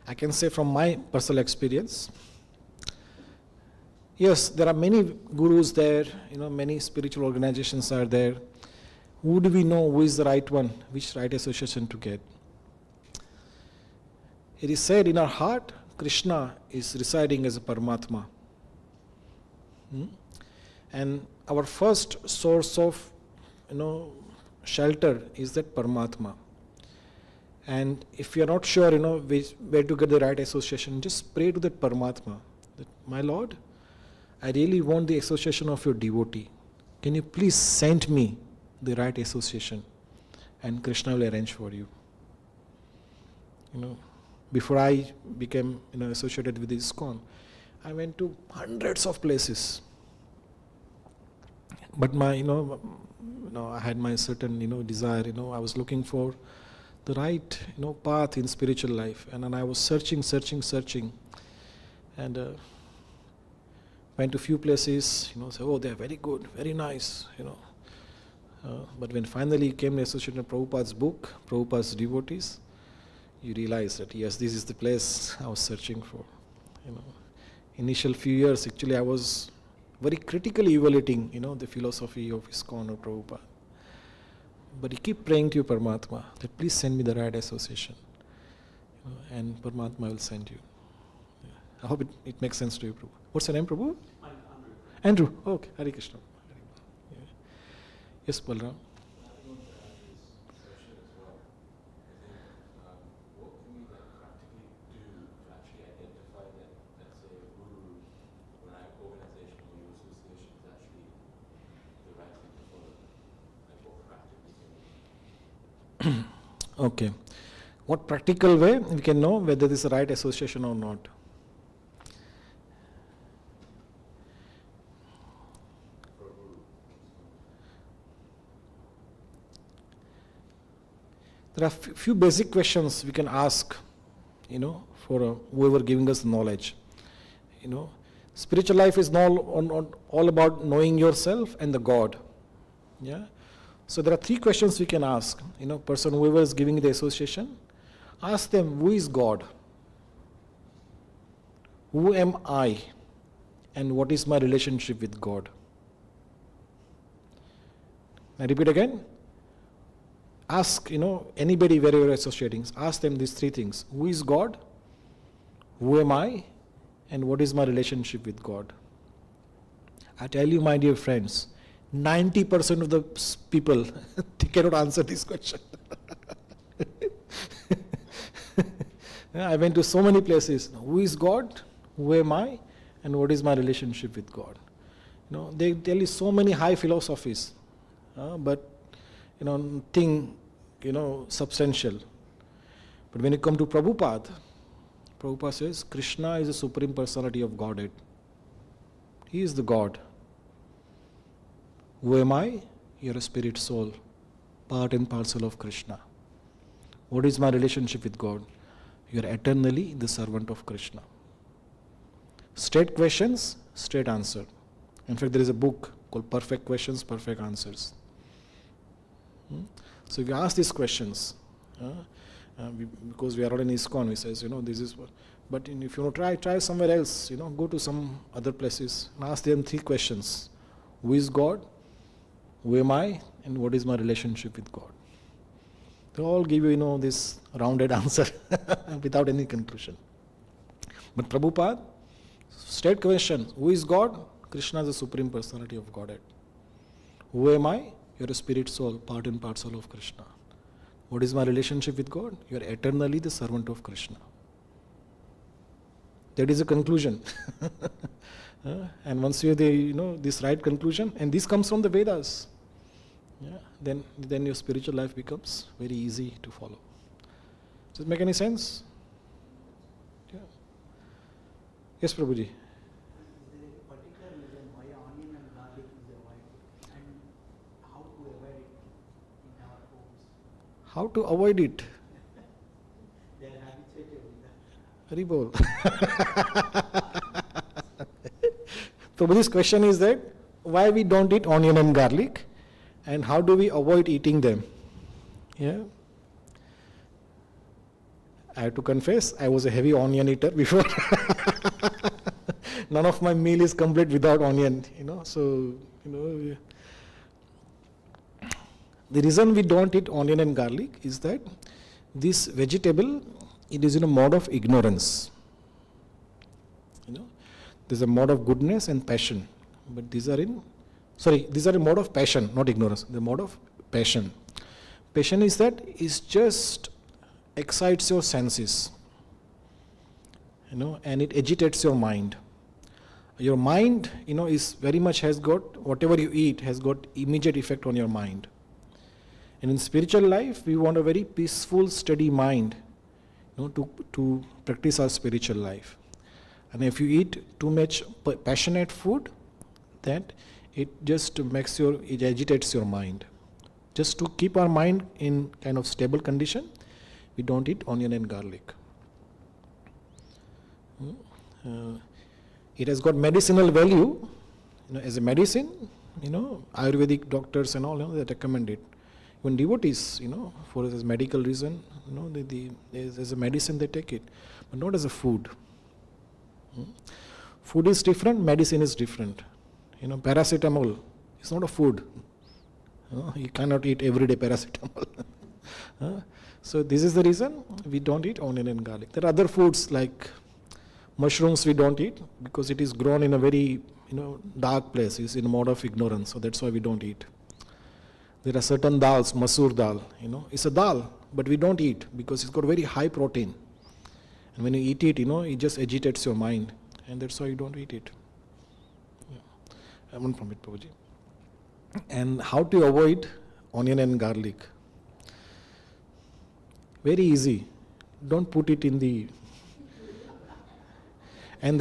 I can say from my personal experience, yes, there are many gurus there, many spiritual organizations are there. Who do we know who is the right one, which right association to get? It is said in our heart, Krishna is residing as a Paramatma. And our first source of, shelter is that Paramatma. And if you are not sure, where to get the right association, just pray to that Paramatma. That, my Lord, I really want the association of your devotee. Can you please send me the right association? And Krishna will arrange for you. Before I became, associated with ISKCON, I went to hundreds of places. But my, I had my certain, desire. I was looking for the right, path in spiritual life, and then I was searching, and went to few places. Say, oh, they are very good, very nice. But when finally came associated with Prabhupada's book, Prabhupada's devotees, you realize that yes, this is the place I was searching for. Initial few years, actually, I was very critically evaluating, the philosophy of ISKCON or Prabhupada. But you keep praying to your Paramatma that please send me the right association, and Paramatma will send you. I hope it makes sense to you, Prabhu. What's your name, Prabhu? I'm Andrew. Andrew. Okay, Hare Krishna. Yeah. Yes, Balram. Okay. What practical way we can know whether this is the right association or not? There are few basic questions we can ask, for whoever giving us knowledge. Spiritual life is all about knowing yourself and the God. Yeah. So there are three questions we can ask. Person whoever is giving the association, ask them, who is God? Who am I? And what is my relationship with God? I repeat again. Ask, anybody wherever you're associating, ask them these three things. Who is God? Who am I? And what is my relationship with God? I tell you, my dear friends, 90% of the people, they cannot answer this question. I went to so many places. Who is God? Who am I? And what is my relationship with God? They tell you so many high philosophies, but nothing, substantial. But when you come to Prabhupada says, Krishna is the Supreme Personality of Godhead. He is the God. Who am I? You're a spirit soul, part and parcel of Krishna. What is my relationship with God? You're eternally the servant of Krishna. Straight questions, straight answer. In fact, there is a book called Perfect Questions, Perfect Answers. So if you ask these questions, because we are all in ISKCON, we says, this is what. But if you want to try somewhere else, go to some other places and ask them three questions. Who is God? Who am I? And what is my relationship with God? They all give you, this rounded answer without any conclusion. But Prabhupada, straight question, who is God? Krishna is the Supreme Personality of Godhead. Who am I? You're a spirit soul, part and parcel of Krishna. What is my relationship with God? You are eternally the servant of Krishna. That is a conclusion. And once you have this right conclusion, and this comes from the Vedas, then your spiritual life becomes very easy to follow. Does it make any sense? Yeah. Yes, Prabhuji. Is there a particular reason why onion and garlic is avoided, and how to avoid it in our homes? How to avoid it? They are habituated with that. Haribol. Prabhuji's question is that why we don't eat onion and garlic, and how do we avoid eating them? Yeah. I have to confess, I was a heavy onion eater before. None of my meal is complete without onion, So, the reason we don't eat onion and garlic is that this vegetable, it is in a mode of ignorance. There's a mode of goodness and passion, but these are in mode of passion, not ignorance. The mode of passion. Passion is that it just excites your senses, and it agitates your mind. Your mind, is very much has got, whatever you eat has got immediate effect on your mind. And in spiritual life, we want a very peaceful, steady mind, to practice our spiritual life. And if you eat too much passionate food, that it just it agitates your mind. Just to keep our mind in kind of stable condition, we don't eat onion and garlic. It has got medicinal value, as a medicine. Ayurvedic doctors and all, they recommend it. When devotees, for as medical reason, as a medicine they take it, but not as a food. Food is different, medicine is different. Paracetamol is not a food. You cannot eat everyday paracetamol. So this is the reason we don't eat onion and garlic. There are other foods like mushrooms we don't eat because it is grown in a very dark place. It's in a mode of ignorance, so that's why we don't eat. There are certain dals, masoor dal, it's a dal, but we don't eat because it's got very high protein. And when you eat it, it just agitates your mind, and that's why you don't eat it. I want from it, Prabhuji. And how to avoid onion and garlic? Very easy. Don't put it in the... And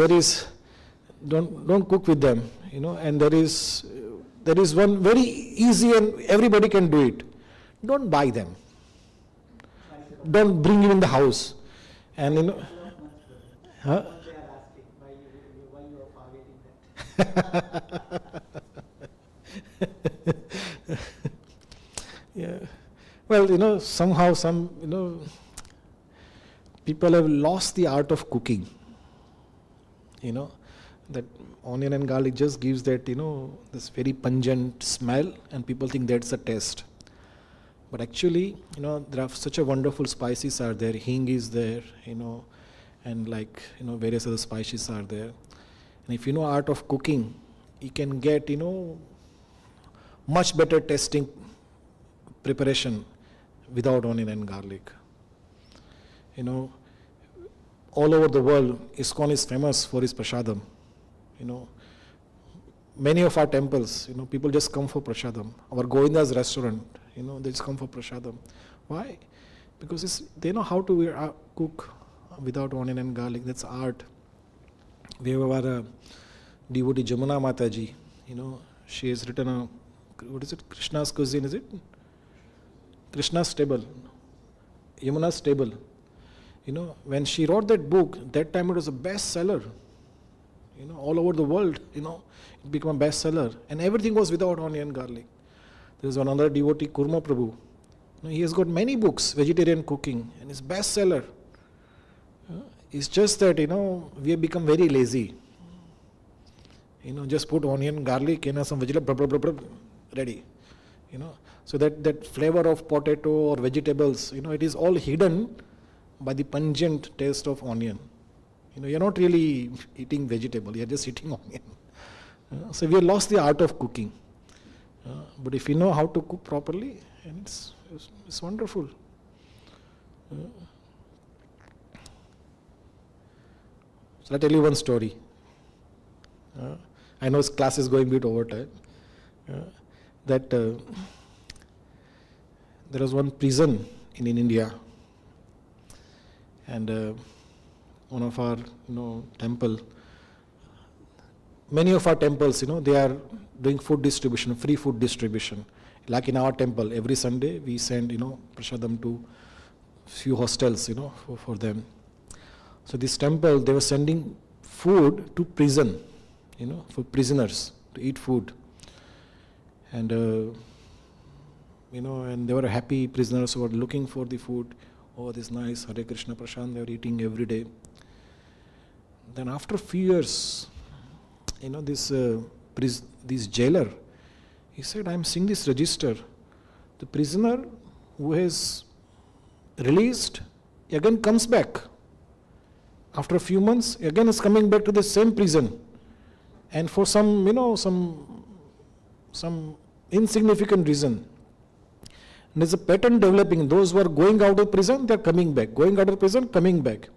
don't cook with them, and there is one very easy and everybody can do it. Don't buy them. Don't bring them in the house. And They are asking why you are forgetting that. Yeah. Well, somehow people have lost the art of cooking. That onion and garlic just gives that, this very pungent smell, and people think that's a taste. But actually, there are such a wonderful spices are there. Hing is there, and various other spices are there. And if you know art of cooking, you can get, much better tasting preparation without onion and garlic. All over the world, ISKCON is famous for its prasadam. Many of our temples, people just come for prasadam. Our Govinda's restaurant, they just come for prasadam. Why? Because they know how to cook without onion and garlic. That's art. We have our devotee Jamuna Mataji. She has written a, what is it? Krishna's cuisine, is it? Krishna's table. Yamuna's table. When she wrote that book, that time it was a bestseller. All over the world, it became a bestseller. And everything was without onion and garlic. There's another devotee, Kurma Prabhu. He has got many books, vegetarian cooking, and it's bestseller. It's just that, we have become very lazy. Just put onion, garlic, some vegetable, ready. So that flavor of potato or vegetables, it is all hidden by the pungent taste of onion. You're not really eating vegetable, you're just eating onion. So we have lost the art of cooking. But if you know how to cook properly, and it's wonderful. So I'll tell you one story. I know this class is going a bit over time. That there was one prison in India, and one of our temple. Many of our temples, they are doing food distribution, free food distribution. Like in our temple, every Sunday we send prasadam to few hostels, for them. So this temple, they were sending food to prison, for prisoners to eat food. And, and they were happy prisoners who were looking for the food. Oh, this nice Hare Krishna Prasad, they were eating every day. Then after a few years, this jailer, he said, I'm seeing this register. The prisoner who has released again comes back. After a few months, again is coming back to the same prison. And for some insignificant reason. And there's a pattern developing. Those who are going out of prison, they're coming back. Going out of prison, coming back.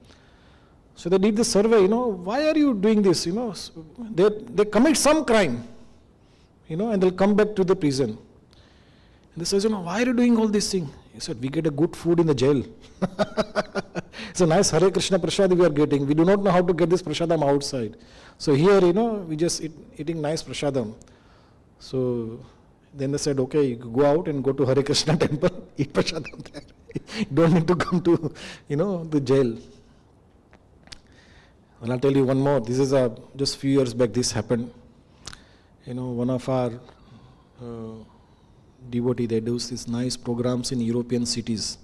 So they did the survey, why are you doing this? They commit some crime, and they'll come back to the prison. And they says, why are you doing all this thing? He said, we get a good food in the jail. It's a nice Hare Krishna Prasad we are getting. We do not know how to get this prasadam outside. So here, we just eating nice prasadam. So then they said, okay, you go out and go to Hare Krishna temple, eat prasadam there. You don't need to come to, the jail. And I'll tell you one more. This is just few years back this happened. One of our devotee, they do these nice programs in European cities.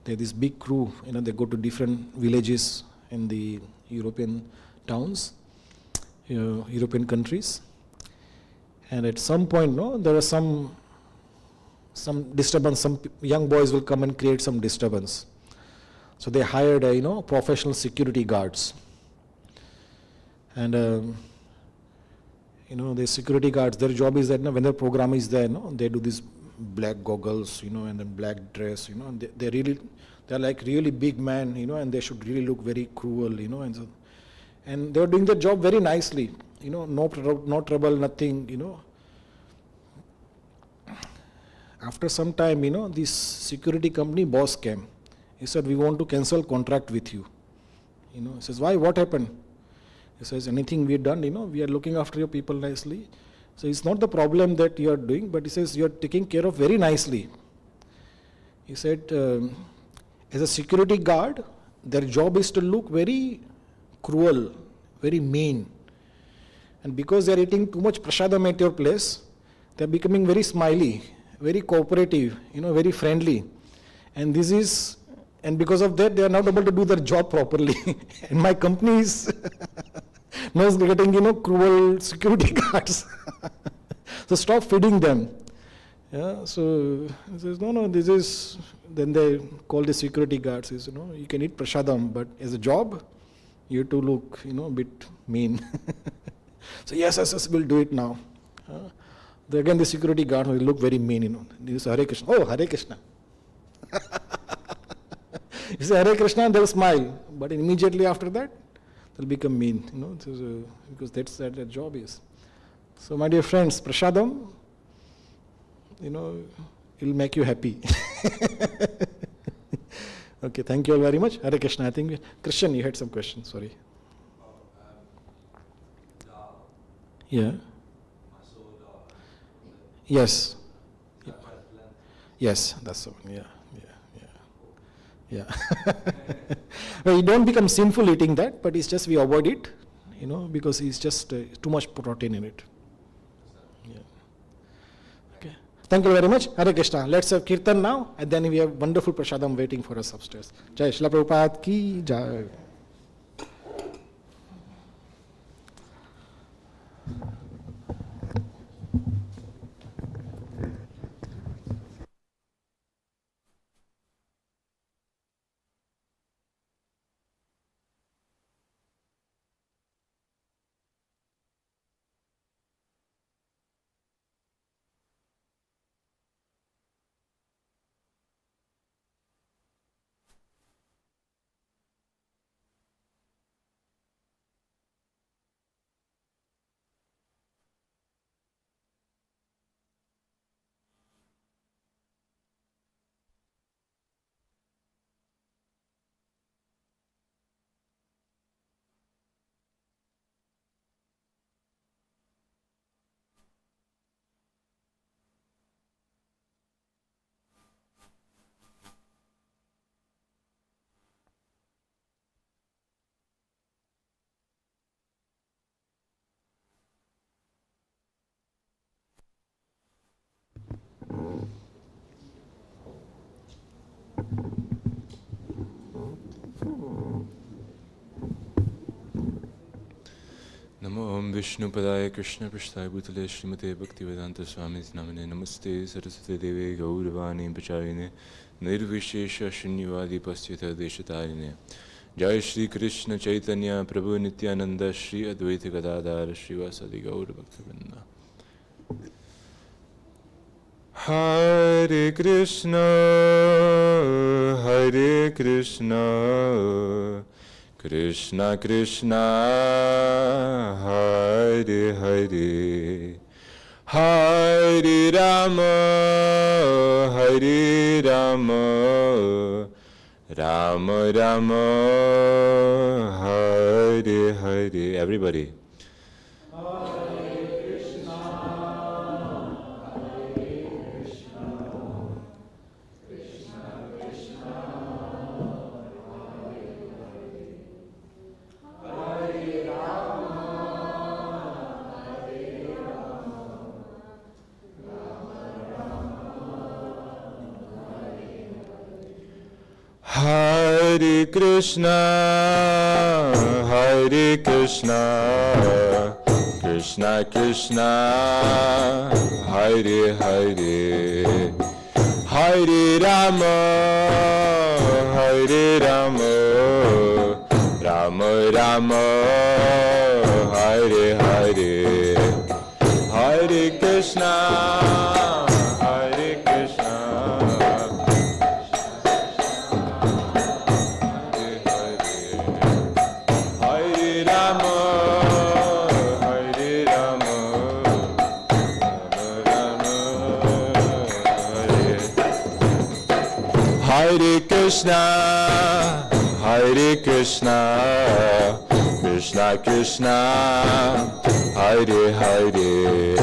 They have this big crew, they go to different villages in the European towns, European countries. And at some point, there was some disturbance, some young boys will come and create some disturbance. So they hired, professional security guards. And, the security guards, their job is that when the program is there, they do these black goggles, and then black dress, and they're like really big men, and they should really look very cruel, and they were doing their job very nicely, no trouble, nothing, After some time, this security company boss came. He said, we want to cancel contract with you. He says, why, what happened? He says, anything we've done, we are looking after your people nicely. So it's not the problem that you are doing, but he says, you are taking care of very nicely. He said, as a security guard, their job is to look very cruel, very mean. And because they are eating too much prasadam at your place, they are becoming very smiley, very cooperative, very friendly. And because of that, they are not able to do their job properly. And my company is getting, cruel security guards. So stop feeding them. Yeah, so he says, no, this is, then they call the security guards, says, you can eat prasadam, but as a job, you have to look, a bit mean. So yes, we'll do it now. Again, the security guard will look very mean, This is Hare Krishna. Oh, Hare Krishna. You say Hare Krishna, they'll smile, but immediately after that, they'll become mean, because that's what their job is. So, my dear friends, prasadam, it'll make you happy. Okay, thank you all very much. Hare Krishna. I think, Christian, you had some questions, sorry. Yeah. Yes. Yes, that's the one, yeah. Well, you don't become sinful eating that, but it's just we avoid it, because it's just too much protein in it. Yeah. Okay. Thank you very much. Hare Krishna. Let's have kirtan now, and then we have wonderful prasadam waiting for us upstairs. Jai Srila Prabhupada ki jai. Namo Om Vishnu Padaya Krishna Prasthaya Bhutale Srimate Bhaktivedanta Swami Namane Namaste Saraswati Deve Gauravani Pacharine Nirvishesha Shunyavadi Pasyata Deshatarine Jai Shri Krishna Chaitanya Prabhu Nityananda Shri Advaita Gadadhara Srivasadi Gaura Bhaktivinoda. Hare Krishna Hare Krishna Krishna Krishna Hare Hare Hare Rama Hare Rama Rama Rama Hare Hare. Everybody. Hare Krishna, Hare Krishna, Krishna Krishna, Hare Hare, Hare Rama, Hare Rama, Rama Rama, Hare Hare, Hare Krishna, Hare Krishna. Hare Krishna, Hare Krishna, Krishna Krishna, Hare Hare,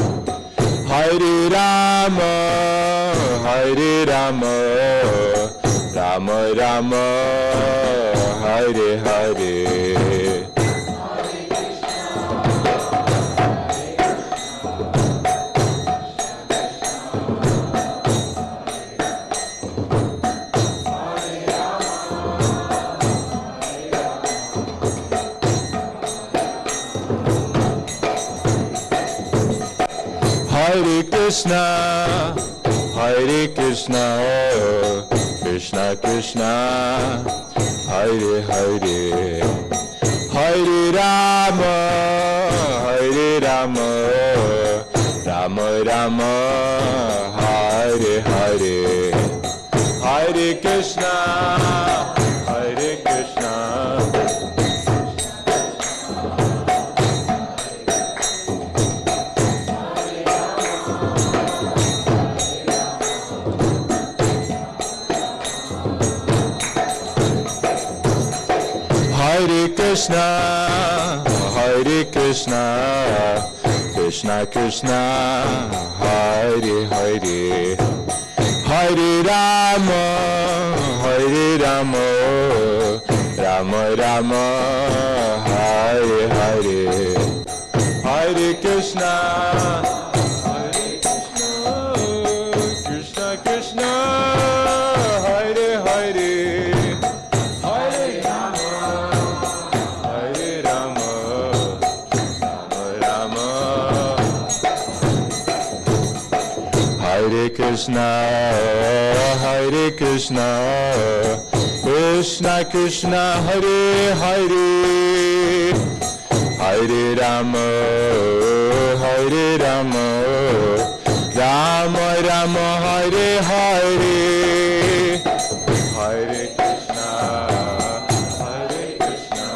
Hare Rama, Hare Rama, Rama Rama, Hare Hare. Hare Krishna, Hare Krishna, Krishna Krishna, Hare Hare, Hare Rama, Hare Rama, Rama Rama, Hare Hare, Hare Krishna, Hare Krishna. Hare Krishna, Hare Krishna, Krishna Krishna, Hare Hare, Hare Rama, Hare Rama, Rama Rama, Hare Hare, Hare Krishna, Hare Krishna, Krishna Krishna, Hare Hare. Hare Krishna, Hare Krishna, Krishna Krishna, Hare Hare, Hare Rama, Hare Rama, Rama Rama, Hare Hare, Hare Krishna, Hare Krishna,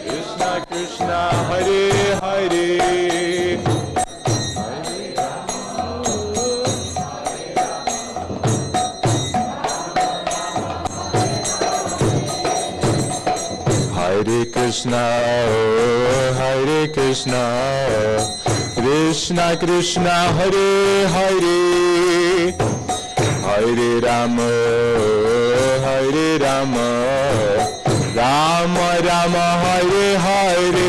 Krishna Krishna, Hare Hare. Hare Krishna, Hare Krishna, Krishna Krishna, Hare Hare, Hare Rama, Hare Rama, Rama Rama, Hare Hare.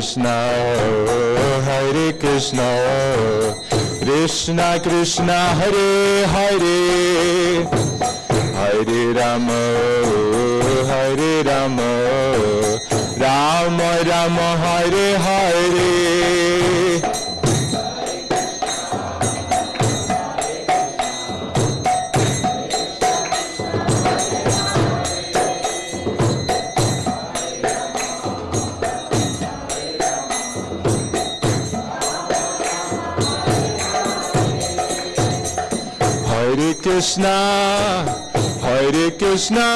Krishna, Hare Krishna, Krishna Krishna, Hare Hare, Hare Rama, Hare Rama, Rama Rama, Hare Hare. Hare Krishna, Hare Krishna,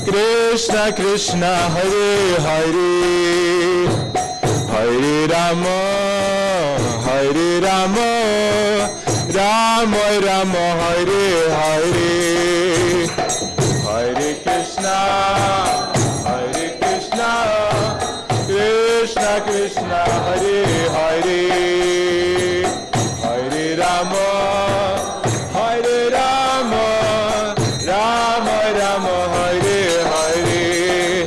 Krishna Krishna, Hare Hare, Hare Rama, Hare Rama, Rama Rama, Hare Hare. Hare Krishna, Hare Krishna, Krishna Krishna, Hare Hare, Hare Rama, Hare Rama, Rama Rama, Hare Hare.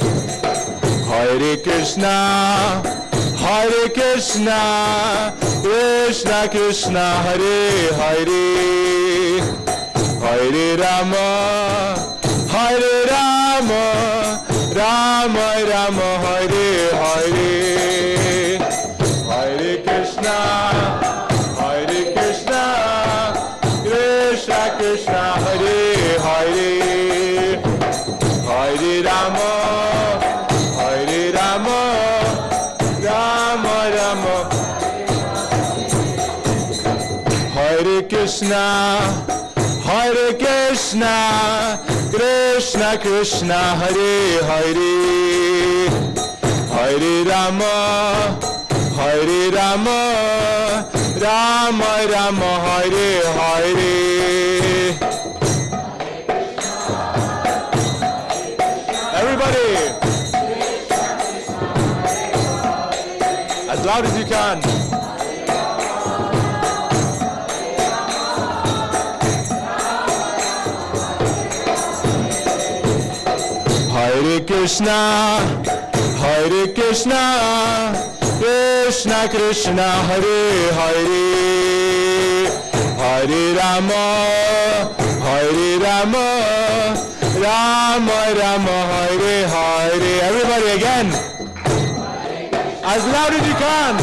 Hare Krishna, Hare Krishna, Krishna Krishna, Hare Hare, Hare Rama, Hare Rama, Rama Rama, Hare Hare. Hare Krishna, Hare Krishna, Krishna Krishna, Hare Hare, Hare Rama, Hare Rama, Rama Rama. Hare Krishna, Hare Krishna, Krishna Krishna, Hare Hare, Hare Rama, Hare Rama, Rama Rama, Hare Hare. Everybody, as loud as you can. Hare Krishna, Hare Krishna, Krishna Krishna, Hare Hare, Hare Rama, Hare Rama, Rama Rama, Hare Hare. Everybody again, as loud as you can.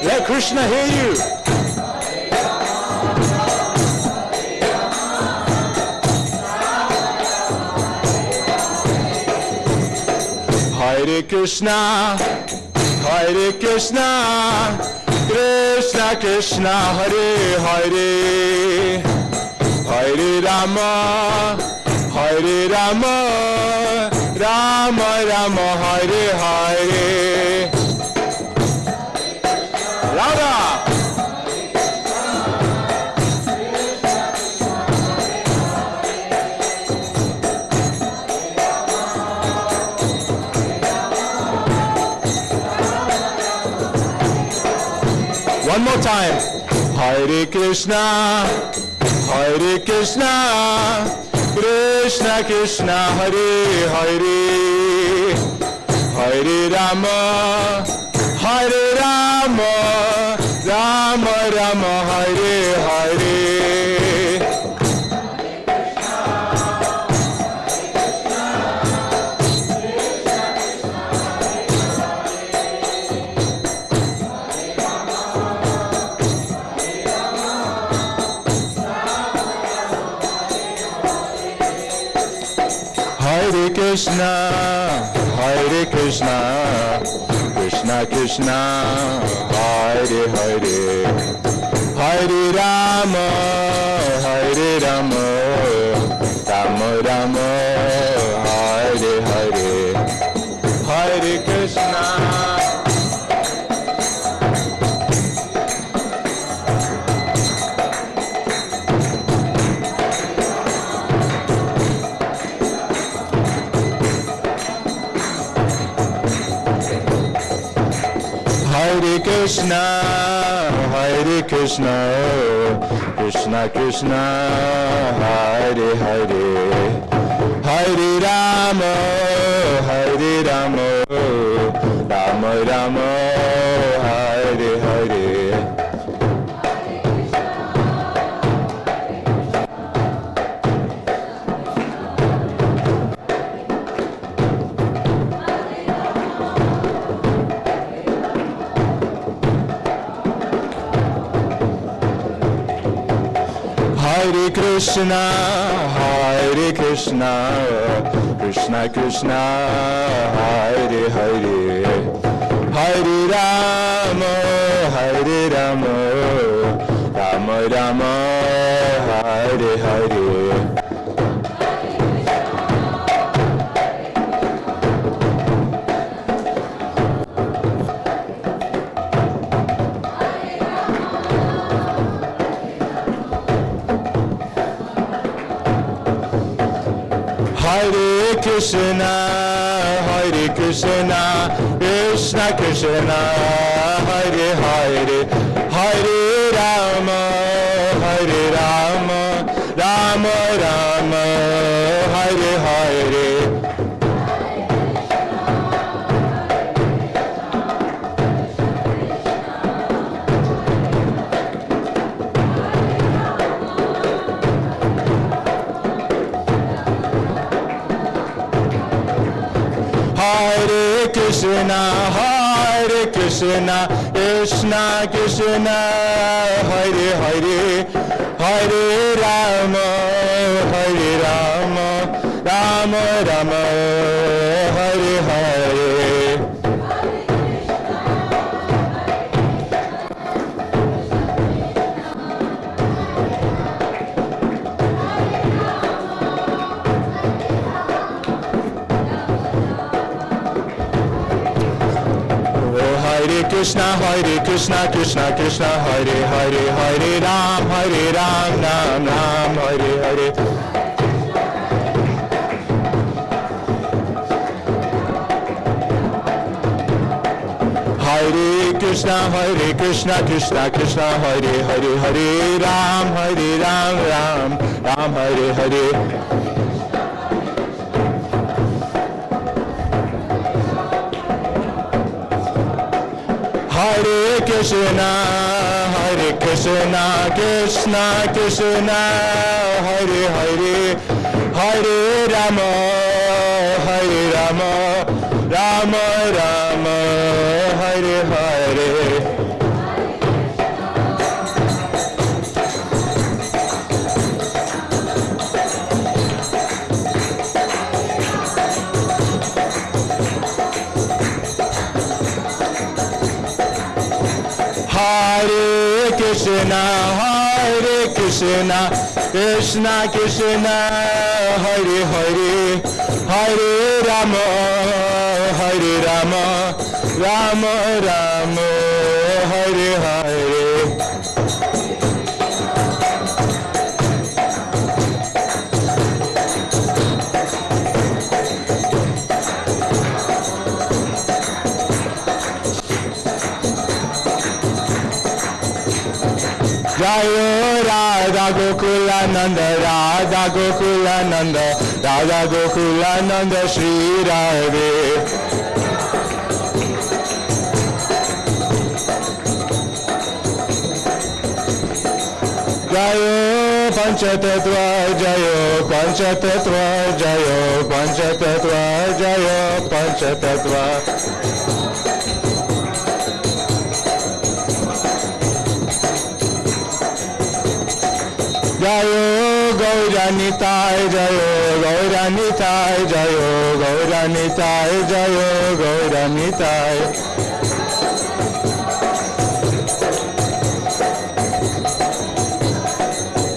Let Krishna hear you. Hare Krishna, Hare Krishna, Krishna Krishna, Hare Hare, Hare Rama, Hare Rama, Rama Rama, Hare Hare. Radha. One more time. Hare Krishna, Hare Krishna, Krishna Krishna, Hare Hare, Hare Rama, Hare Rama, Rama Rama, Hare Hare. Hare Krishna, Hare Krishna, Krishna Krishna, Hare Hare, Hare Rama, Hare Rama, Rama Rama, Hare Hare, Hare Krishna. Hare Krishna, Hare Krishna, Krishna Krishna, Hare Hare, Hare Rama, Hare Rama, Rama Rama, Hare Hare. Hare Krishna, Hare Krishna, Krishna Krishna, Hare Hare, Hare Rama, Hare Rama, Rama Rama, Hare Hare. Hare Krishna, Hare Krishna, Krishna Krishna, Hare Hare, Hare Rama, Hare Rama, Rama Rama, Hare Hare. Hare Krishna, Hare Krishna, Krishna Krishna, Hare Hare, Hare Rama, Hare Rama, Rama Rama, Hare Hare. Hare Krishna, Krishna Krishna, Hare Hare, Hare Ram, Ram Ram, Hare Hare. Hare Krishna, Krishna Krishna, Hare Hare, Hare Ram, Ram Ram, Hare Hare. Hare Krishna, Krishna Krishna, Hare Hare, Hare Rama, Rama Rama, Hare Hare. Hare Krishna, Krishna Krishna, Hare Hare, Hare Rama, Rama Rama, Hare Hare. Jayo Radha Gokulananda, Radha Gokulananda, Radha Gokulananda, Shri Radhe. Jayo Panchatattva, Jayo Panchatattva, Jayo Panchatattva, Jayo Panchatattva. Jayo Gauranitai, Jayo Gauranitai, Jayo Gauranitai, Jayo Gauranitai.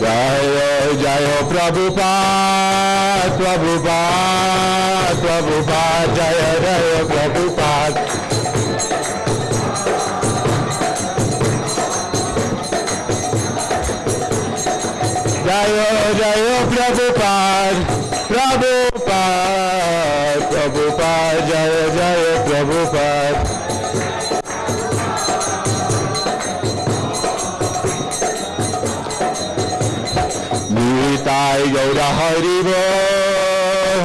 Jayo Jayo Prabhupada, Prabhupada, Prabhupada, Jaya Jaya Prabhupada. Jayo Jayo Prabhupada, Prabhupada, Prabhupada, Jaya Jaya Prabhupada. Nitai Gaura Hari Bol,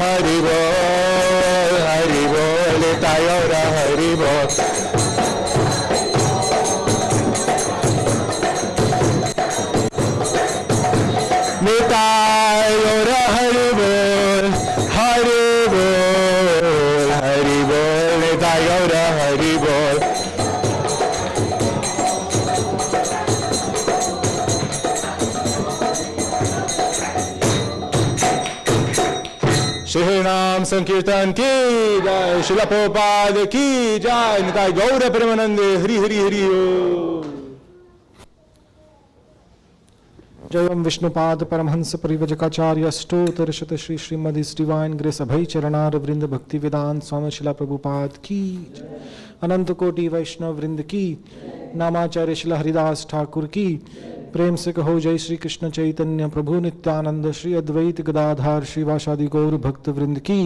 Nitai गौर हरि बोल, हरि बोल, हरि बोल, निताय गौर हरि बोल। श्री नाम संकीर्तन की जय, श्रील प्रभुपाद की जय, निताय गौर प्रेमानंदे, हरि हरि हरि ओम। जयम विष्णुपाद परमहंस परिवजकाचार्य स्तोत्र शत श्री श्रीमद डिवाइन ग्रेस अभय चरणार वृंद भक्ति वेदांत स्वामी शिला प्रभुपाद की जय, अनंत कोटि वैष्णव वृंद की, नामाचार्य शिला हरिदास ठाकुर की। प्रेम से कहो जय श्री कृष्ण चैतन्य प्रभु नित्यानंद, श्री अद्वैत गदाधार श्रीवासादि गौर भक्त वृंद की।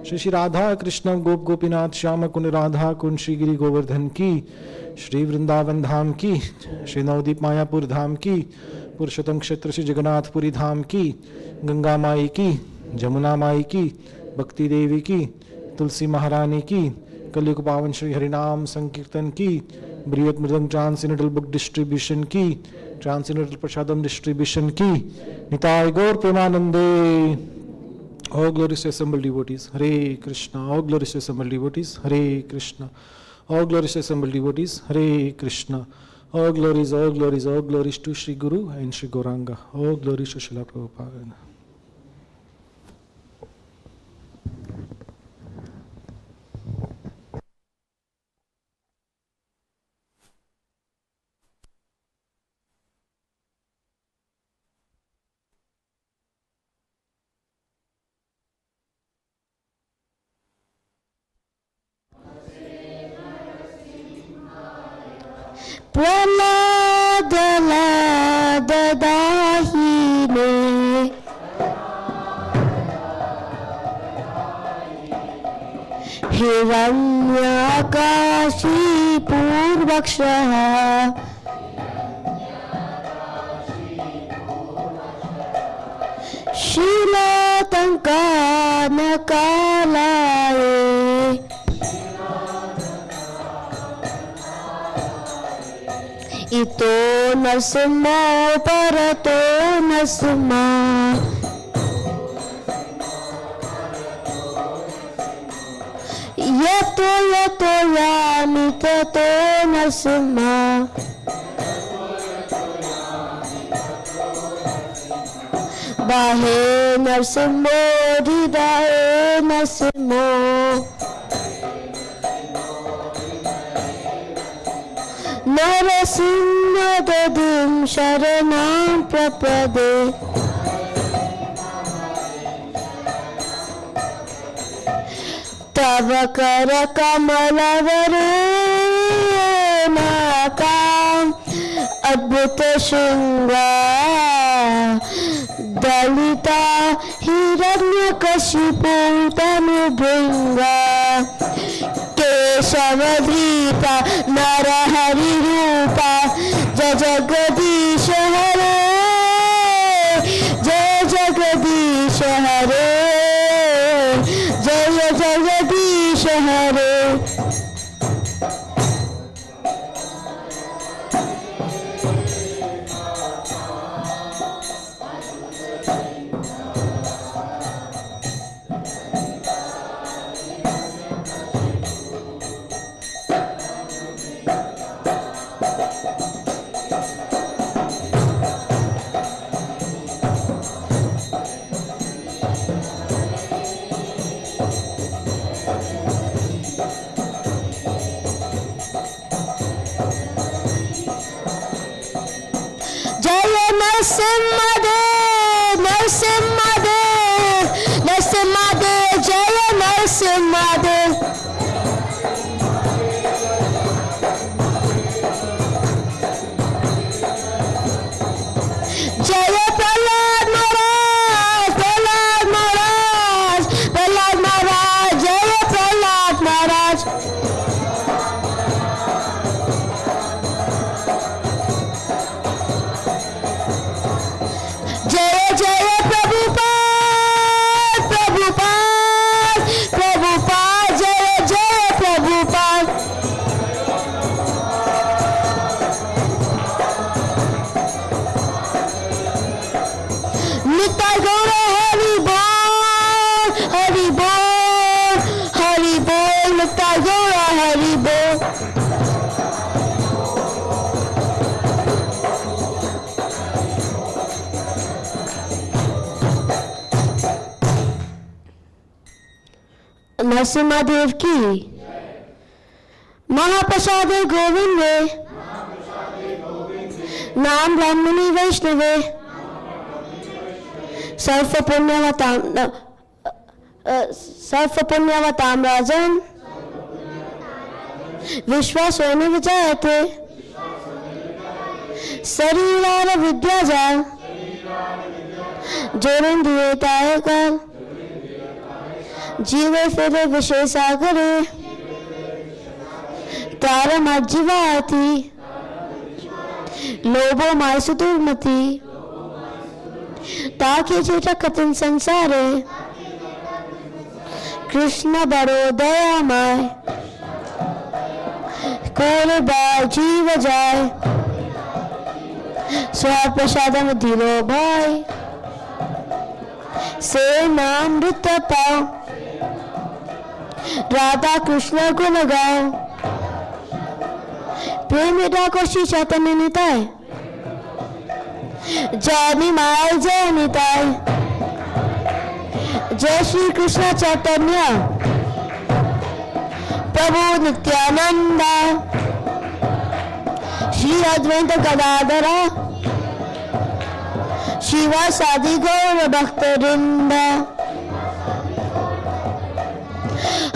श्री श्री राधा कृष्ण गोप गोपीनाथ श्याम कुंड राधा कुंड श्री गिरि गोवर्धन की। श्री वृंदावन धाम की, श्री नवदीप मायापुर धाम की, पुरुषोत्तम क्षेत्र श्री जगन्नाथपुरी धाम की, गंगा माई की, जमुना माई की, भक्ति देवी की, तुलसी महारानी की, कलयुग पावन श्री हरिनाम संकीर्तन की, बृहत मृदंग ट्रांसिनेंटल बुक डिस्ट्रीब्यूशन की, ट्रांसिनेंटल प्रसादम डिस्ट्रीब्यूशन की। निताय गौर प्रेमानंदे। All glorious assembled devotees, Hare Krishna. All glorious assembled devotees, Hare Krishna. All glorious assembled devotees, Hare Krishna. All glories, all glories, all glories to Shri Guru and Shri Gauranga. All glories to Srila Prabhupada. Prahlad लाद दाहिने हिरण्याकाशी पूर्वक्षः शीलातङ्कानकालाये इतो नरसिंहो परतो नरसिंहा यतो यतो यामि ततो नरसिंहा बाहे नरसिंहो हृदये नरसिंहो नरसिंहदधिं शरणं प्रपदे तव करकमलवरेणाकाम् अद्भुत शृङ्गार दलिता हिरण्यकशिपु तनुभृङ्गा केशवधीता नरहरिरूपा जय जगदीश हरे जय जगदीश हरे जय जगदीश हरे। नरसिंहदेव नरसिंहदेव नरसिंहदेव जय नरसिंहदेव जय प्रहलाद महाराज प्रहलाद महाराज प्रहलाद महाराज जय प्रहलाद महाराज जय जय प्रभुपाद प्रभुपाद प्रभुपाद जय जय Prabhupada Nitai Gaura Hari Bol, Hari Bol, Hari Bol, Nitai Gaura Hari Bol. Narasimha देव की महाप्रसादे गोविंदे नाम ब्राह्मणी वैष्णवे सर्व पुण्यवताम राजन विश्वासोनि विजायते शरीरार विद्याजा जोरेन्द्रियताय कर जीवे फिरे विशेषागरे तारमज्जीवाति लोभो मायसु दुर्मति ताकि चेता कथिन संसारे कृष्ण बड़ो दयामय कोल बाय जीव जाय स्वाद प्रसादम दिलो भाई से नाम नृत्य पाओ राधा कृष्ण गुण गाओ प्रेम को श्री चैतन्य निताय जय निमाय जय निताय जय श्री कृष्ण चैतन्य प्रभु नित्यानंद श्री अद्वैत गदाधर शिवासादि गौर भक्त वृंद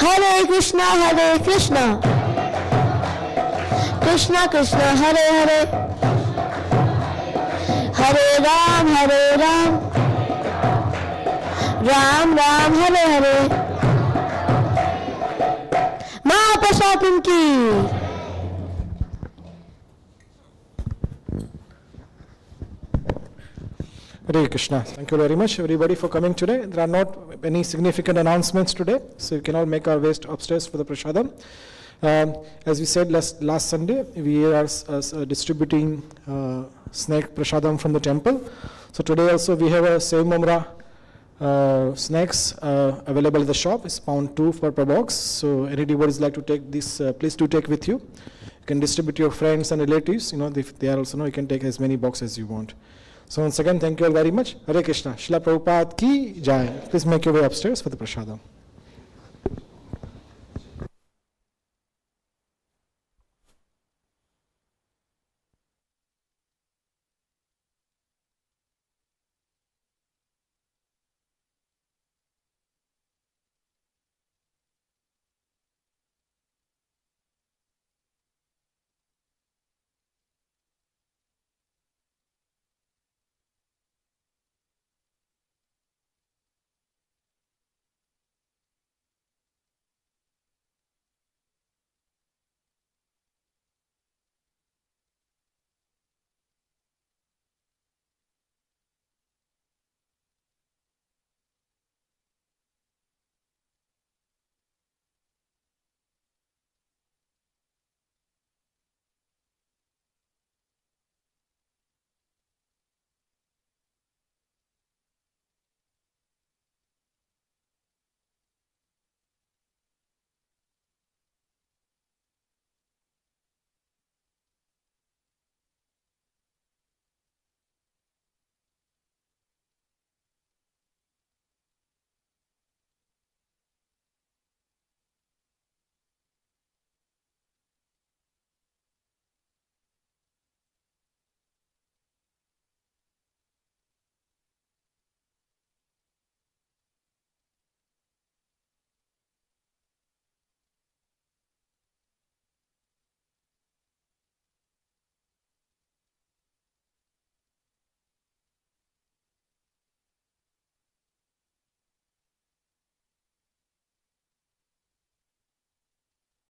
हरे कृष्णा कृष्णा कृष्णा हरे हरे हरे राम राम राम हरे हरे महाप्रसाद की Hare Krishna. Thank you very much, everybody, for coming today. There are not any significant announcements today, so we can all make our way upstairs for the prasadam. As we said last Sunday, we are distributing snack prasadam from the temple. So today also we have a Sevamamra snacks available at the shop. It's £2 per box. So any devotees like to take this, please do take with you. You can distribute to your friends and relatives. If they are also you can take as many boxes as you want. So once again, thank you all very much. Hare Krishna. Srila Prabhupada ki jai. Please make your way upstairs for the prasadam.